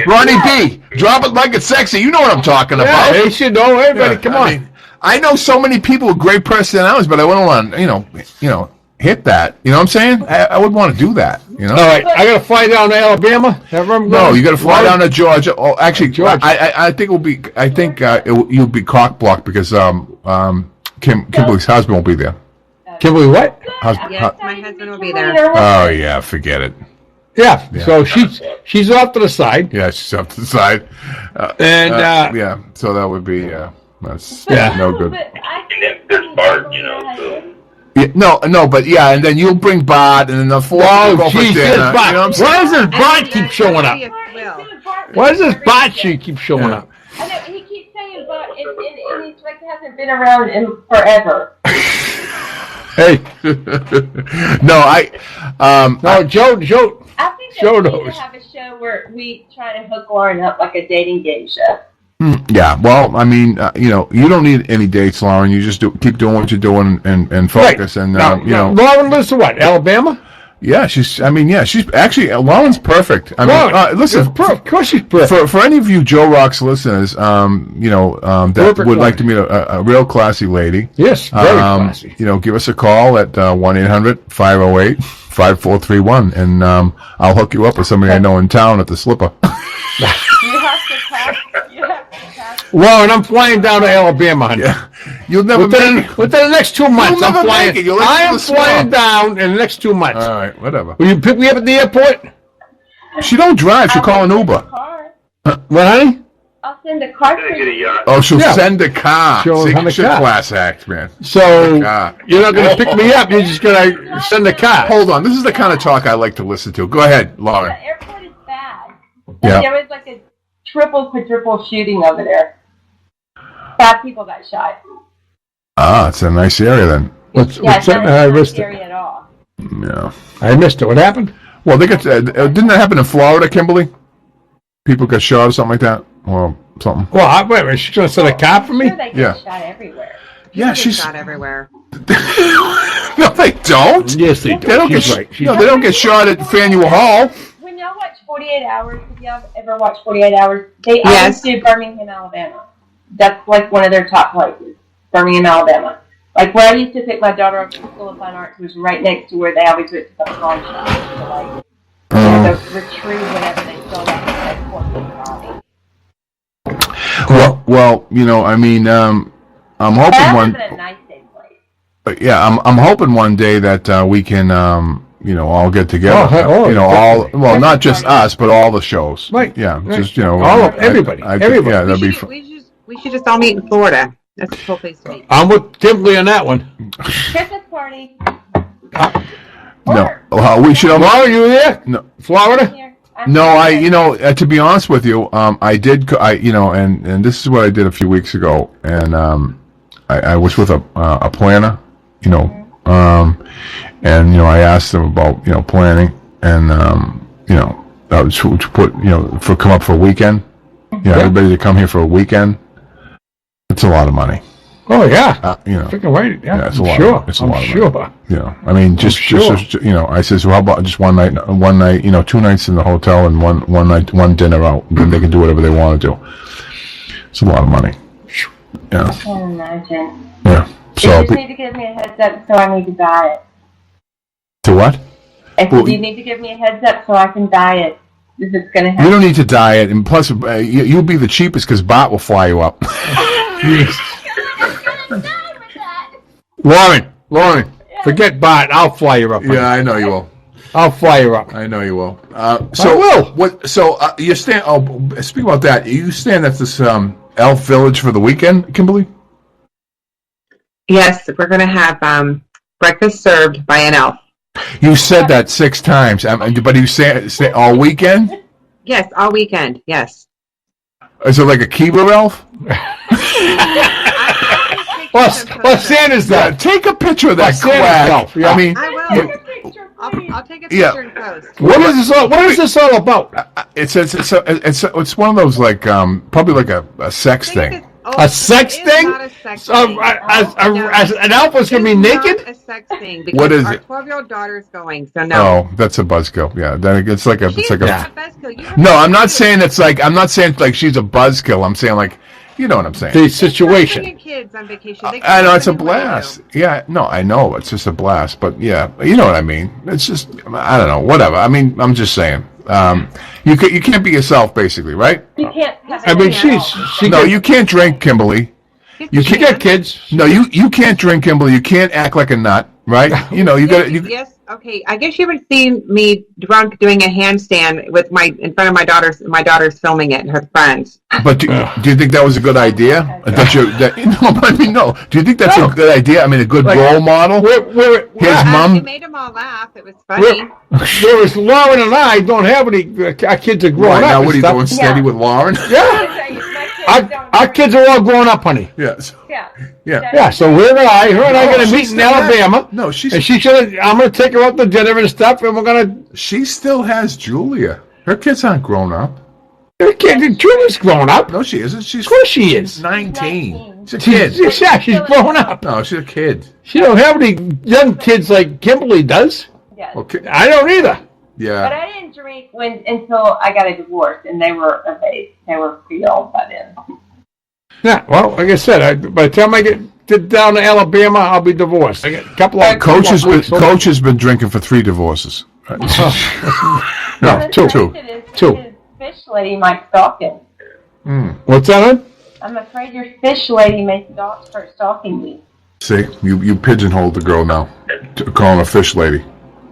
Speaker 6: Ronnie B, drop it like it's sexy. You know what I'm talking about.
Speaker 10: They should know. Everybody, come on.
Speaker 6: mean, I know so many people with great personalities, but I wouldn't want to, hit that. You know what I'm saying? I would want to do that. All
Speaker 10: right, I got to fly down to Alabama.
Speaker 6: No, you got to fly down to Georgia. Oh, actually, Georgia. I think it will be. I think you'll be cock blocked because Kimberly's husband will be there.
Speaker 10: Kimberly, what?
Speaker 13: Yes, my husband will be there.
Speaker 6: Oh yeah, forget it.
Speaker 10: Yeah. So she's off to the side.
Speaker 6: Yeah, she's off to the side. Yeah. So that would be that's no good.
Speaker 12: And then there's Bart, so.
Speaker 6: Yeah, no, but yeah, and then you'll bring Bart, and then the four will go for dinner. You know what I'm saying?
Speaker 10: Why does this Bart keep showing up? Why does this Bart keep showing up?
Speaker 11: I know, he keeps saying Bart, and he's like he hasn't been around in forever.
Speaker 10: Hey. Joe.
Speaker 11: I think
Speaker 10: Joe
Speaker 11: that we need
Speaker 10: knows.
Speaker 11: to have a show where we try to hook Lauren up like a dating game show.
Speaker 6: Yeah, well, I mean, you don't need any dates, Lauren. You just keep doing what you're doing and focus.
Speaker 10: Right.
Speaker 6: And
Speaker 10: Lauren lives to what? Alabama?
Speaker 6: Yeah, she's actually Lauren's perfect. I mean, listen,
Speaker 10: of course she's perfect.
Speaker 6: For any of you Joe Roxx listeners, that would like to meet a real classy lady.
Speaker 10: Yes, very classy.
Speaker 6: Give us a call at 1-800-508-5431, and I'll hook you up with somebody I know in town at the Slipper.
Speaker 10: Lauren, I'm flying down to Alabama, honey.
Speaker 6: Yeah. You'll never make it.
Speaker 10: Within the next 2 months,
Speaker 6: You'll
Speaker 10: I'm
Speaker 6: never
Speaker 10: flying.
Speaker 6: make it. You'll
Speaker 10: I am
Speaker 6: the
Speaker 10: flying
Speaker 6: swamp.
Speaker 10: down in the next 2 months.
Speaker 6: All right, whatever.
Speaker 10: Will you pick me up at the airport?
Speaker 6: She don't drive. She'll call an Uber.
Speaker 10: What, honey?
Speaker 11: I'll send a car for you.
Speaker 6: Oh, she'll send a car.
Speaker 10: She'll send a car.
Speaker 6: Class act, man.
Speaker 10: So you're not going to pick me up. You're just going to send a car.
Speaker 6: Hold on. This is the kind of talk I like to listen to. Go ahead, Lauren.
Speaker 11: The airport is bad.
Speaker 6: Yeah.
Speaker 11: There was like a quadruple shooting over there. 5 people got shot.
Speaker 6: Ah, it's a nice area then.
Speaker 10: What's
Speaker 11: It's
Speaker 10: that?
Speaker 11: not
Speaker 10: I
Speaker 11: a nice
Speaker 10: missed it.
Speaker 11: area at all.
Speaker 6: Yeah.
Speaker 10: I missed it. What happened?
Speaker 6: Well, they got. Didn't that happen in Florida, Kimberly? People got shot or something like that, or something.
Speaker 10: Well, wait a minute. She's going to send a car for me?
Speaker 11: Sure they get shot everywhere.
Speaker 6: Yeah,
Speaker 13: She's shot everywhere.
Speaker 6: No, they don't.
Speaker 10: Yes, they do.
Speaker 6: They don't
Speaker 10: She's
Speaker 6: get.
Speaker 10: right.
Speaker 6: No, they don't get shot at Faneuil Hall.
Speaker 11: When y'all watch 48 Hours, if y'all ever watch 48 Hours, they
Speaker 13: Yes.
Speaker 11: always do Birmingham, Alabama. That's like one of their top places, Birmingham, Alabama. Like where I used to pick my daughter up to School of Fine Arts was right next to where they always went to the pawn shop to like to retrieve whenever they sold out the corporate body.
Speaker 6: Well, I mean, I'm hoping
Speaker 11: That
Speaker 6: one.
Speaker 11: was a nice day place.
Speaker 6: Yeah, I'm hoping one day that we can, all get together. Not just us, but all the shows.
Speaker 10: Right.
Speaker 6: Yeah,
Speaker 10: Right.
Speaker 6: just
Speaker 10: all of everybody. Everybody.
Speaker 6: Yeah, that'd be fun.
Speaker 13: We should just all meet in Florida. That's a cool place to meet.
Speaker 10: I'm with Kimberly on that one.
Speaker 11: Christmas party.
Speaker 6: No, we should.
Speaker 10: Laura, are you there?
Speaker 6: No,
Speaker 10: Florida.
Speaker 6: No, to be honest with you, I did. And this is what I did a few weeks ago, and I was with a planner, and I asked them about planning, and to put for come up for a weekend. Everybody to come here for a weekend. It's a lot of money.
Speaker 10: Oh yeah,
Speaker 6: freaking
Speaker 10: right. Yeah,
Speaker 6: it's a lot.
Speaker 10: Sure.
Speaker 6: It's a lot of
Speaker 10: sure.
Speaker 6: money. I mean, just I says, well, how about just one night, 2 nights in the hotel and one night, one dinner out, and then they can do whatever they want to do. It's a lot of money. Yeah.
Speaker 11: I can imagine.
Speaker 6: Yeah. So
Speaker 11: You just need to give me a heads up, so I need to buy it.
Speaker 6: to what?
Speaker 11: You need to give me a heads up so I can buy it. If it's going to happen.
Speaker 6: You don't need to diet, and plus, you'll be the cheapest because Bart will fly you up.
Speaker 10: Lauren, Forget Bart. I'll fly you up. Honey.
Speaker 6: Yeah, I know you will.
Speaker 10: I'll fly you up.
Speaker 6: I know you will.
Speaker 10: So I will.
Speaker 6: What? So you stand. Oh, speak about that. You stand at this Elf Village for the weekend, Kimberly?
Speaker 13: Yes, we're going to have breakfast served by an elf.
Speaker 6: You said that 6 times, but you say all weekend?
Speaker 13: Yes, all weekend. Yes.
Speaker 6: Is it like a Keebler elf?
Speaker 10: Well, Santa's that.
Speaker 6: Take a picture of that quack.
Speaker 10: Yeah.
Speaker 6: I mean,
Speaker 13: I will. I'll take a picture and post.
Speaker 10: What is this all about?
Speaker 6: It's one of those like probably like a sex thing.
Speaker 10: A sex thing?
Speaker 13: Not a sex
Speaker 10: thing. An elf was going to be naked?
Speaker 13: Not a sex thing. Because
Speaker 6: What is
Speaker 13: our
Speaker 6: it?
Speaker 13: 12-year-old daughter's going, so no.
Speaker 6: Oh, that's a buzzkill. Yeah, then it's like a.
Speaker 13: She's
Speaker 6: It's like
Speaker 13: not
Speaker 6: a.
Speaker 13: a buzzkill. You
Speaker 6: No, I'm not saying it's like. I'm not saying like she's a buzzkill. I'm saying like, you know what I'm saying.
Speaker 10: The situation.
Speaker 13: bringing kids on vacation. They
Speaker 6: I know
Speaker 13: come
Speaker 6: it's a
Speaker 13: anyway,
Speaker 6: blast. Yeah, no, I know it's just a blast. But yeah, you know what I mean. It's just I don't know. Whatever. I mean, I'm just saying. You can't be yourself, basically, right?
Speaker 11: You can't have
Speaker 10: I mean,
Speaker 6: you can't drink, Kimberly. You
Speaker 10: She got kids.
Speaker 6: No, you can't drink, Kimberly. You can't act like a nut, right? You know, you got to.
Speaker 13: Yes. Okay. I guess you haven't seen me drunk doing a handstand with in front of my daughters. My daughter's filming it and her friends.
Speaker 6: But do you think that was a good idea? No. Do you think that's a good idea? I mean, a good role model. His mom.
Speaker 13: She made them all laugh. It was funny.
Speaker 10: Whereas Lauren and I don't have any. Our kids are growing up.
Speaker 6: Now, what are you
Speaker 10: stuff.
Speaker 6: doing steady with Lauren?
Speaker 10: Yeah. Our kids are all grown up, honey.
Speaker 6: Yes.
Speaker 11: Yeah.
Speaker 10: Yeah. So her and I are going to meet in Alabama.
Speaker 6: No,
Speaker 10: I'm going to take her out to dinner and stuff, and we're going to.
Speaker 6: She still has Julia. Her kids aren't grown up.
Speaker 10: Her kid, Julia's grown up.
Speaker 6: No, she isn't.
Speaker 10: Of course she is.
Speaker 6: She's 19. She's a kid.
Speaker 10: Yeah, she's grown up.
Speaker 6: No, she's a kid.
Speaker 10: She don't have any young kids like Kimberly does.
Speaker 11: Yes.
Speaker 6: Okay.
Speaker 10: I don't either.
Speaker 6: Yeah.
Speaker 11: But I didn't drink until I got a divorce, and they were of age. They were pretty old by then.
Speaker 10: Yeah, well, like I said, by the time I get down to Alabama, I'll be divorced. I got a couple of
Speaker 6: Coach has been drinking for 3 divorces. No, two.
Speaker 11: His fish lady might stalk him.
Speaker 10: What's that on?
Speaker 11: I'm afraid your fish lady may start stalking me.
Speaker 6: See, you pigeonholed the girl now, calling her a fish lady.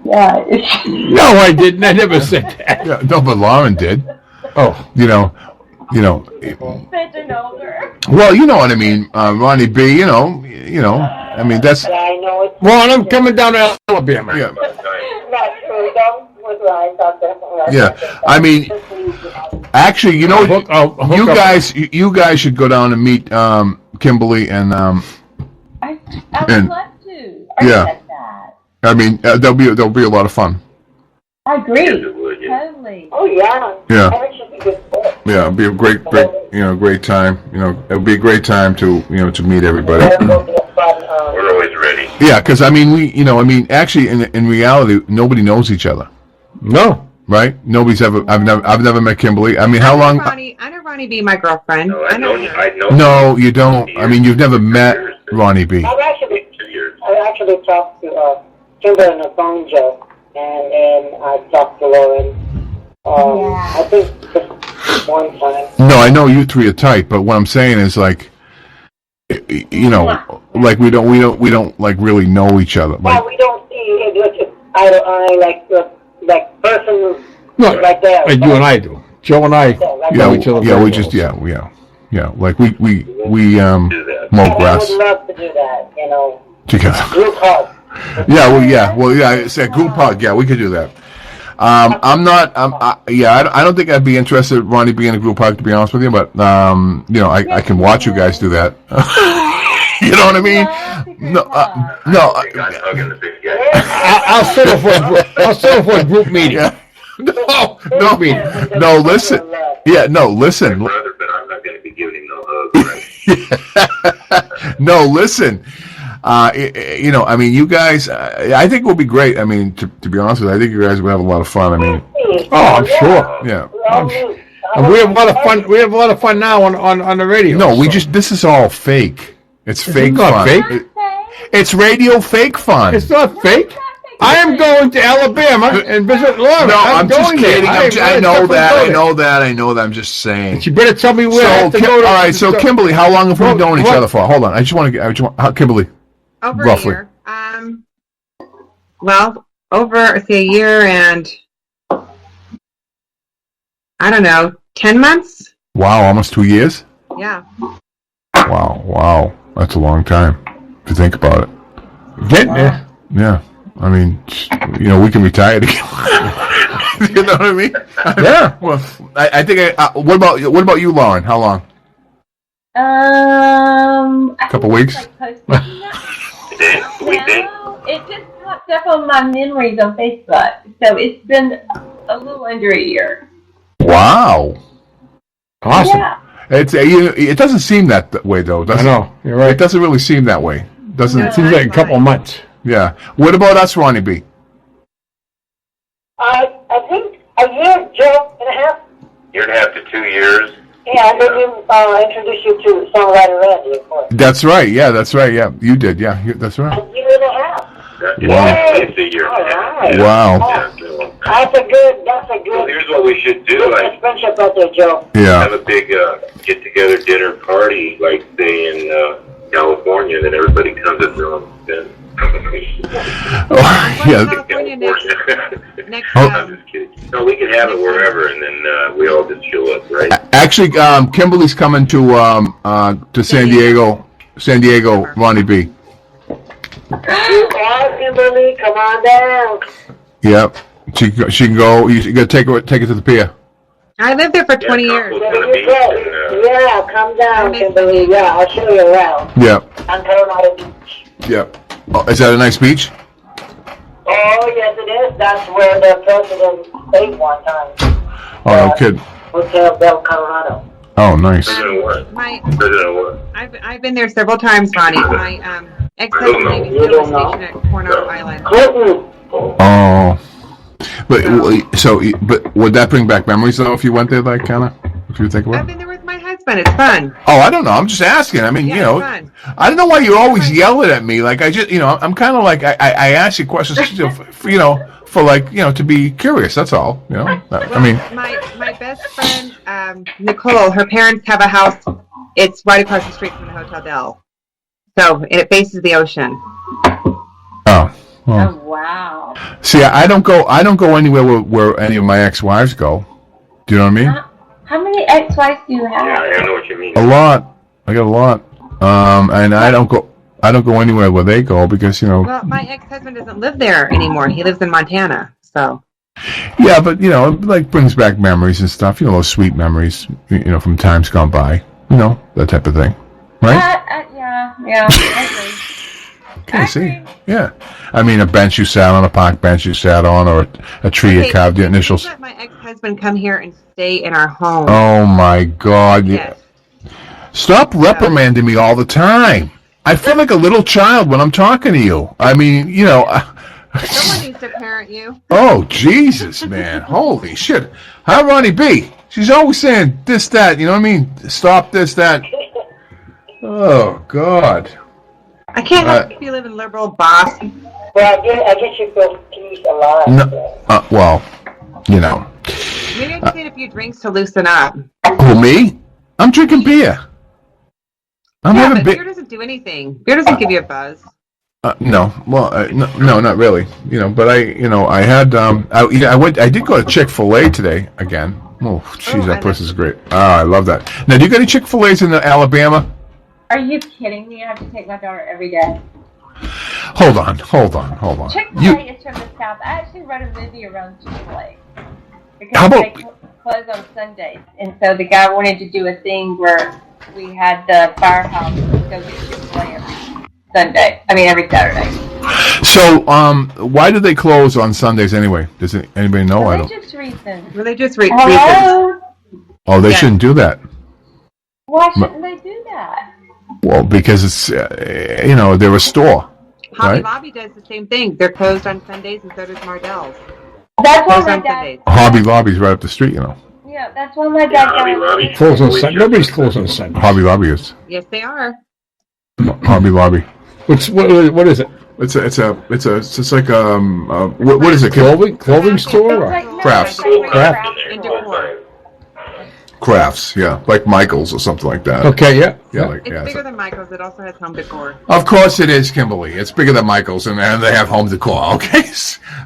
Speaker 11: Yeah.
Speaker 10: No, I didn't. I never said that.
Speaker 6: Yeah, no, but Lauren did.
Speaker 10: Oh,
Speaker 6: you know.
Speaker 11: Pigeonholed her.
Speaker 6: Well, you know what I mean, Ronnie B. You know. I mean, that's.
Speaker 7: Yeah, I know it.
Speaker 10: Well, I'm coming down to Alabama.
Speaker 6: Yeah.
Speaker 7: Not true. Don't with Ryan.
Speaker 6: Yeah, I mean, actually, you know, you guys should go down and meet Kimberly and
Speaker 11: I would love to.
Speaker 6: Yeah. I mean, there'll be a lot of fun.
Speaker 11: I agree. Totally.
Speaker 7: Oh yeah.
Speaker 6: Yeah.
Speaker 7: That should be good sport.
Speaker 6: Yeah, it'd be a great time. It'll be a great time to meet everybody.
Speaker 12: We're always ready.
Speaker 6: Yeah, because I mean, actually, in reality, nobody knows each other.
Speaker 10: No.
Speaker 6: Right? Nobody's ever. I've never met Kimberly. I mean, how long?
Speaker 13: I know Ronnie B, my girlfriend.
Speaker 12: No, I know.
Speaker 6: No, you don't. I mean, you've never met Ronnie B.
Speaker 7: I actually talked to Kimber on the phone, Joe, and then I talked to Lauren. I think just one time.
Speaker 6: No, I know you 3 are tight, but what I'm saying is like, like we don't like really know each other. Like,
Speaker 7: Well, we don't see it eye to eye like person right there.
Speaker 10: Like you and I do. Joe and I know each other.
Speaker 6: Yeah, we just yeah. Like we mow grass.
Speaker 7: I would love to do that.
Speaker 6: Together.
Speaker 7: Group hug.
Speaker 6: It's a group hug. Yeah, we could do that. I don't think I'd be interested, Ronnie, being in a group hug, to be honest with you. But I can watch you guys do that. You know what I mean? No.
Speaker 10: I'll settle for a group meeting.
Speaker 6: Yeah. No. Listen. Yeah, no. Listen.
Speaker 12: My brother, but I'm not going to be giving him no hug. Right?
Speaker 6: No, listen. I mean, you guys. I think will be great. I mean, to be honest with you, I think you guys will have a lot of fun. I mean,
Speaker 10: I'm sure.
Speaker 6: Yeah.
Speaker 10: And we have a lot of fun. We have a lot of fun now on the radio.
Speaker 6: No, this is all fake. It's fake
Speaker 10: not
Speaker 6: fun.
Speaker 10: fake.
Speaker 6: It's radio fake fun.
Speaker 10: It's not fake. I am going to Alabama and visit Lauren.
Speaker 6: No, I'm just
Speaker 10: going
Speaker 6: kidding.
Speaker 10: there.
Speaker 6: I know that. I'm just saying.
Speaker 10: But you better tell me where I have to go to.
Speaker 6: All right, so Kimberly, how long have we known each other for? Hold on. Kimberly.
Speaker 13: Over
Speaker 6: roughly.
Speaker 13: a year. Well, over, say, a year and, I don't know, 10 months?
Speaker 6: Wow, almost 2 years?
Speaker 13: Yeah.
Speaker 6: Wow. That's a long time, if you think about it.
Speaker 10: Getting there.
Speaker 6: Yeah. I mean, we can retire together. You know what I mean?
Speaker 10: Yeah.
Speaker 6: Well, I think. What about you, Lauren? How long?
Speaker 11: A
Speaker 6: Couple weeks.
Speaker 11: It just popped up on my memories on Facebook, so it's been a little under a year.
Speaker 6: Wow.
Speaker 10: Awesome.
Speaker 11: Yeah.
Speaker 6: It doesn't seem that way though. Does
Speaker 10: I know. You're right.
Speaker 6: It doesn't really seem that way. Doesn't
Speaker 10: it? Seems like a couple of months.
Speaker 6: Yeah. What about us, Ronnie B?
Speaker 7: I think a year, Joe, and a half.
Speaker 12: Year and a half to 2 years.
Speaker 7: Yeah, and then introduce you to songwriter Randy, of course.
Speaker 6: That's right. Yeah, that's right. Yeah, you did. Yeah, that's right.
Speaker 7: A year and a half.
Speaker 12: It's a year and a half.
Speaker 7: Right.
Speaker 6: Wow.
Speaker 7: That's a good.
Speaker 12: Well, here's what we should do.
Speaker 7: Good friendship out there, Joe.
Speaker 6: Yeah.
Speaker 12: Have a big get-together dinner party, like, say, in California, then everybody comes at their own expense.
Speaker 6: Yeah.
Speaker 13: California next
Speaker 12: I'm just kidding. No, we can have it wherever, and then we all just show up, right?
Speaker 6: Actually, Kimberly's coming to San Diego. San Diego, Ronnie B.
Speaker 7: You are Kimberly. Come on down.
Speaker 6: Yep. She can go. You got to take it to the pier.
Speaker 13: I lived there for 20 years.
Speaker 7: There you go. Yeah, come down, Kimberly. Yeah, I'll show you around.
Speaker 6: Yep.
Speaker 7: On Coronado Beach.
Speaker 6: Yep. Oh, is that a nice beach?
Speaker 7: Oh, yes, it is. That's where the president stayed one time.
Speaker 6: Oh, no kid.
Speaker 7: Hotel Bell, Colorado.
Speaker 6: Oh, nice.
Speaker 13: I've been there several times, Ronnie. My ex-husband Navy SEAL stationed at Coronado Island.
Speaker 6: Oh. But would that bring back memories though if you went there, like kind of, if you think about it?
Speaker 13: I've been there with my husband. It's fun.
Speaker 6: Oh, I don't know. I'm just asking. I mean,
Speaker 13: Yeah, it's fun.
Speaker 6: I don't know why you're always yelling at me. Like I just, I'm kind of like I ask you questions, for like to be curious. That's all. I mean,
Speaker 13: my best friend Nicole, her parents have a house. It's right across the street from the Hotel Del, so it faces the ocean.
Speaker 6: Oh.
Speaker 11: Oh wow!
Speaker 6: See, I don't go anywhere where any of my ex-wives go. Do you know what I mean?
Speaker 11: How many ex-wives do you have?
Speaker 12: Yeah, I know what you mean.
Speaker 6: A lot. I got a lot. And I don't go anywhere where they go because
Speaker 13: Well, my ex-husband doesn't live there anymore. He lives in Montana. So.
Speaker 6: Yeah, but it like brings back memories and stuff. Those sweet memories. From times gone by. That type of thing, right?
Speaker 11: Yeah. I agree.
Speaker 6: Okay, see, yeah. I mean, a bench you sat on, a park bench you sat on, or a tree you carved your initials.
Speaker 13: Let my ex-husband come here and stay in our home.
Speaker 6: Oh my God!
Speaker 13: Yes.
Speaker 6: Stop reprimanding me all the time. I feel like a little child when I'm talking to you. I mean,
Speaker 13: Someone needs to parent you.
Speaker 6: Oh Jesus, man! Holy shit! How Ronnie B? She's always saying this, that. You know what I mean? Stop this, that. Oh God.
Speaker 13: I can't help if you live in liberal boss.
Speaker 7: Well, I guess you feel peace alive.
Speaker 6: No, well,
Speaker 13: Maybe I just need a few drinks to loosen up.
Speaker 6: Who, me? I'm drinking beer. I'm having
Speaker 13: beer doesn't do anything. Beer doesn't give you a buzz.
Speaker 6: No. Well, no, not really. But I had, I did go to Chick-fil-A today again. Oh, jeez, that place is great. Oh, I love that. Now, do you got any Chick-fil-A's in Alabama?
Speaker 11: Are you kidding me? I have to take my daughter every day.
Speaker 6: Hold on.
Speaker 11: Chick-fil-A is from the South. I actually wrote a movie around Chick-fil-A.
Speaker 6: How
Speaker 11: Because
Speaker 6: about-
Speaker 11: they close on Sundays. And so the guy wanted to do a thing where we had the firehouse go get Chick-fil-A every Saturday.
Speaker 6: So, why do they close on Sundays anyway? Does anybody know? I don't.
Speaker 11: Religious reasons.
Speaker 13: Religious reasons.
Speaker 11: Hello?
Speaker 6: Oh, they shouldn't do that.
Speaker 11: Why shouldn't they do that?
Speaker 6: Well, because it's, they're a store,
Speaker 13: Hobby
Speaker 6: right?
Speaker 13: Lobby does the same thing. They're closed on Sundays, and so does Mardell's.
Speaker 11: That's why
Speaker 13: Closed
Speaker 11: my
Speaker 13: on
Speaker 11: dad.
Speaker 13: Sundays.
Speaker 6: Hobby Lobby's right up the street,
Speaker 11: Yeah, that's why my dad.
Speaker 10: Closed on Sunday. Nobody's closed on Sunday.
Speaker 6: Hobby Lobby is.
Speaker 13: Yes, they are.
Speaker 6: Hobby Lobby.
Speaker 10: What is it?
Speaker 6: It's like what is it?
Speaker 10: Clothing store or
Speaker 6: crafts.
Speaker 13: And decor.
Speaker 6: crafts, yeah, like Michael's or something like that.
Speaker 10: Okay, yeah.
Speaker 6: Yeah,
Speaker 13: It's bigger than Michael's. It also has home decor.
Speaker 6: Of course it is, Kimberly. It's bigger than Michael's, and they have home decor. Okay,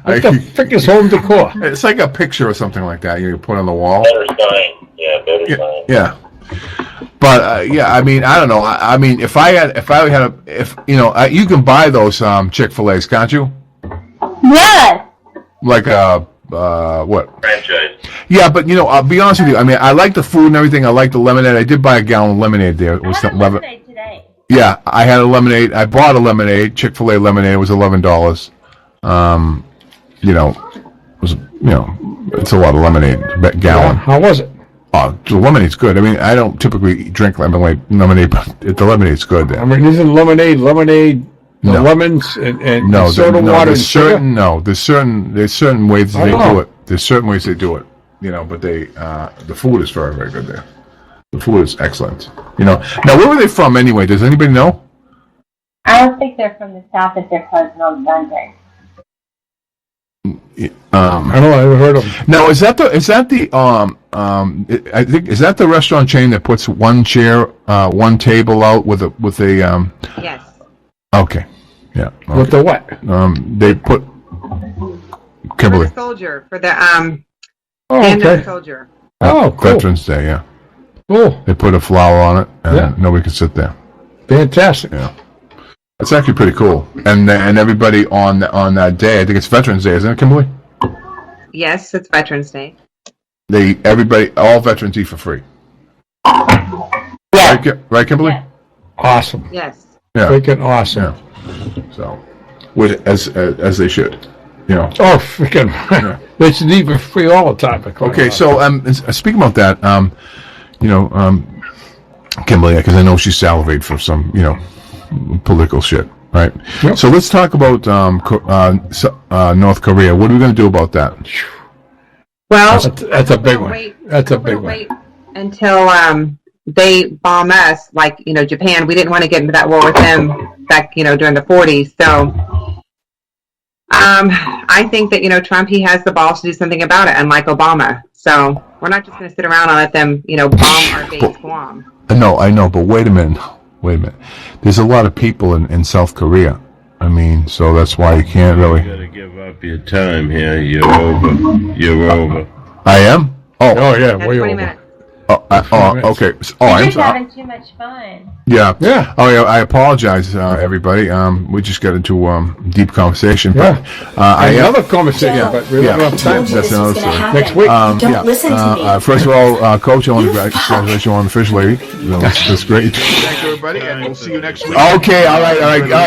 Speaker 10: what the frick is home decor?
Speaker 6: It's like a picture or something like that you put on the wall.
Speaker 12: Better sign. Yeah, better sign.
Speaker 6: Yeah. But yeah, I mean, I don't know. I mean, if you can buy those Chick-fil-A's, can't you?
Speaker 11: Yes.
Speaker 6: Like what?
Speaker 12: Franchise.
Speaker 6: Yeah, but I'll be honest with you. I mean, I like the food and everything. I like the lemonade. I did buy a gallon of lemonade there. It was
Speaker 11: lemonade today.
Speaker 6: Yeah, I had a lemonade. I bought a lemonade, Chick-fil-A lemonade. It was $11. It was it's a lot of lemonade, gallon.
Speaker 10: Yeah, how was it?
Speaker 6: Oh, the lemonade's good. I mean, I don't typically drink lemonade, but the lemonade's good.
Speaker 10: I mean, isn't lemonade, no. Lemons and
Speaker 6: no,
Speaker 10: soda water
Speaker 6: there's
Speaker 10: and
Speaker 6: certain sugar? There's certain ways they do it. There's certain ways they do it. But the food is very, very good there. The food is excellent. Now where were they from anyway? Does anybody know?
Speaker 11: I don't think they're from the South if they're closing on Sunday.
Speaker 10: I don't know. I never heard of them.
Speaker 6: Now, is that the I think is that the restaurant chain that puts one chair, one table out with a
Speaker 13: Yes.
Speaker 6: Okay. Yeah. Okay.
Speaker 10: With the what?
Speaker 6: They put Kimberly.
Speaker 13: For the soldier, for the
Speaker 10: okay.
Speaker 13: soldier.
Speaker 10: Oh, cool.
Speaker 6: Veterans Day, yeah.
Speaker 10: Cool.
Speaker 6: They put a flower on it, and nobody can sit there.
Speaker 10: Fantastic.
Speaker 6: Yeah. It's actually pretty cool. And everybody on that day, I think it's Veterans Day, isn't it, Kimberly?
Speaker 13: Yes, it's Veterans Day.
Speaker 6: All veterans eat for free.
Speaker 11: Yeah.
Speaker 6: Right, Kimberly?
Speaker 11: Yeah.
Speaker 10: Awesome.
Speaker 13: Yes.
Speaker 6: Yeah.
Speaker 10: Freaking awesome.
Speaker 6: Yeah. So, as they should.
Speaker 10: Oh, freaking! Yeah. They should eat for free all the time.
Speaker 6: Okay, so speaking about that, Kimberly, because I know she salivated for some, political shit, right?
Speaker 10: Yep.
Speaker 6: So let's talk about North Korea. What are we going to do about that?
Speaker 13: Well,
Speaker 10: that's a big one. That's a big one.
Speaker 13: Wait until they bomb us, like Japan. We didn't want to get into that war with them back, during the 40s. So I think that Trump, he has the balls to do something about it, unlike Obama. So we're not just going to sit around and let them, bomb our base Guam.
Speaker 6: No, I know, but wait a minute. There's a lot of people in South Korea. I mean, so that's why you can't really.
Speaker 14: You gotta give up your time here. You're over.
Speaker 6: I am?
Speaker 10: Oh yeah,
Speaker 13: That's
Speaker 10: way
Speaker 13: 20
Speaker 10: over.
Speaker 13: minutes.
Speaker 6: Okay.
Speaker 11: You're just having too much fun.
Speaker 6: Yeah. Oh, yeah. I apologize, everybody. We just got into deep conversation. But,
Speaker 10: another conversation, but we don't have time.
Speaker 6: That's another story.
Speaker 10: Next week.
Speaker 8: Don't listen to me.
Speaker 6: First of all, Coach, I want to congratulate you on the fish lady. That's great. Thank you, everybody, and we'll see you next week. Okay. All right,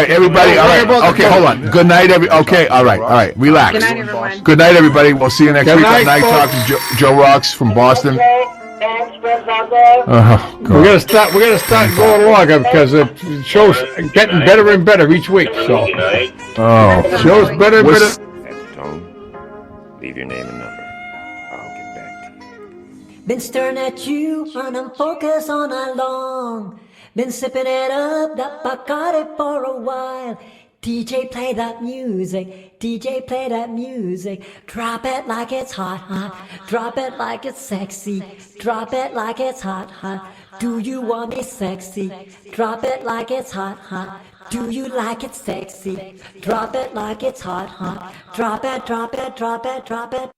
Speaker 6: everybody. All right. Okay, hold on. Good night, Okay. All right. Relax.
Speaker 13: Good night, everyone.
Speaker 6: Good night, everybody. We'll see you next week.
Speaker 10: Good
Speaker 6: Night,
Speaker 10: night,
Speaker 6: talking Joe ROXX from Boston.
Speaker 10: We're gonna start going along because the show's getting better and better each week. So, show's better and better.
Speaker 15: At the tone, leave your name and number. I'll get back to you.
Speaker 16: Been staring at you, unfocused all night long. Been sipping it up, that Bacardi for a while. DJ play that music, DJ play that music. Drop it like it's hot, hot. Drop it like it's sexy. Drop it like it's hot, hot. Do you want me sexy? Drop it like it's hot, hot. Do you like it sexy? Drop it like it's hot, hot. Drop it, drop it, drop it, drop it.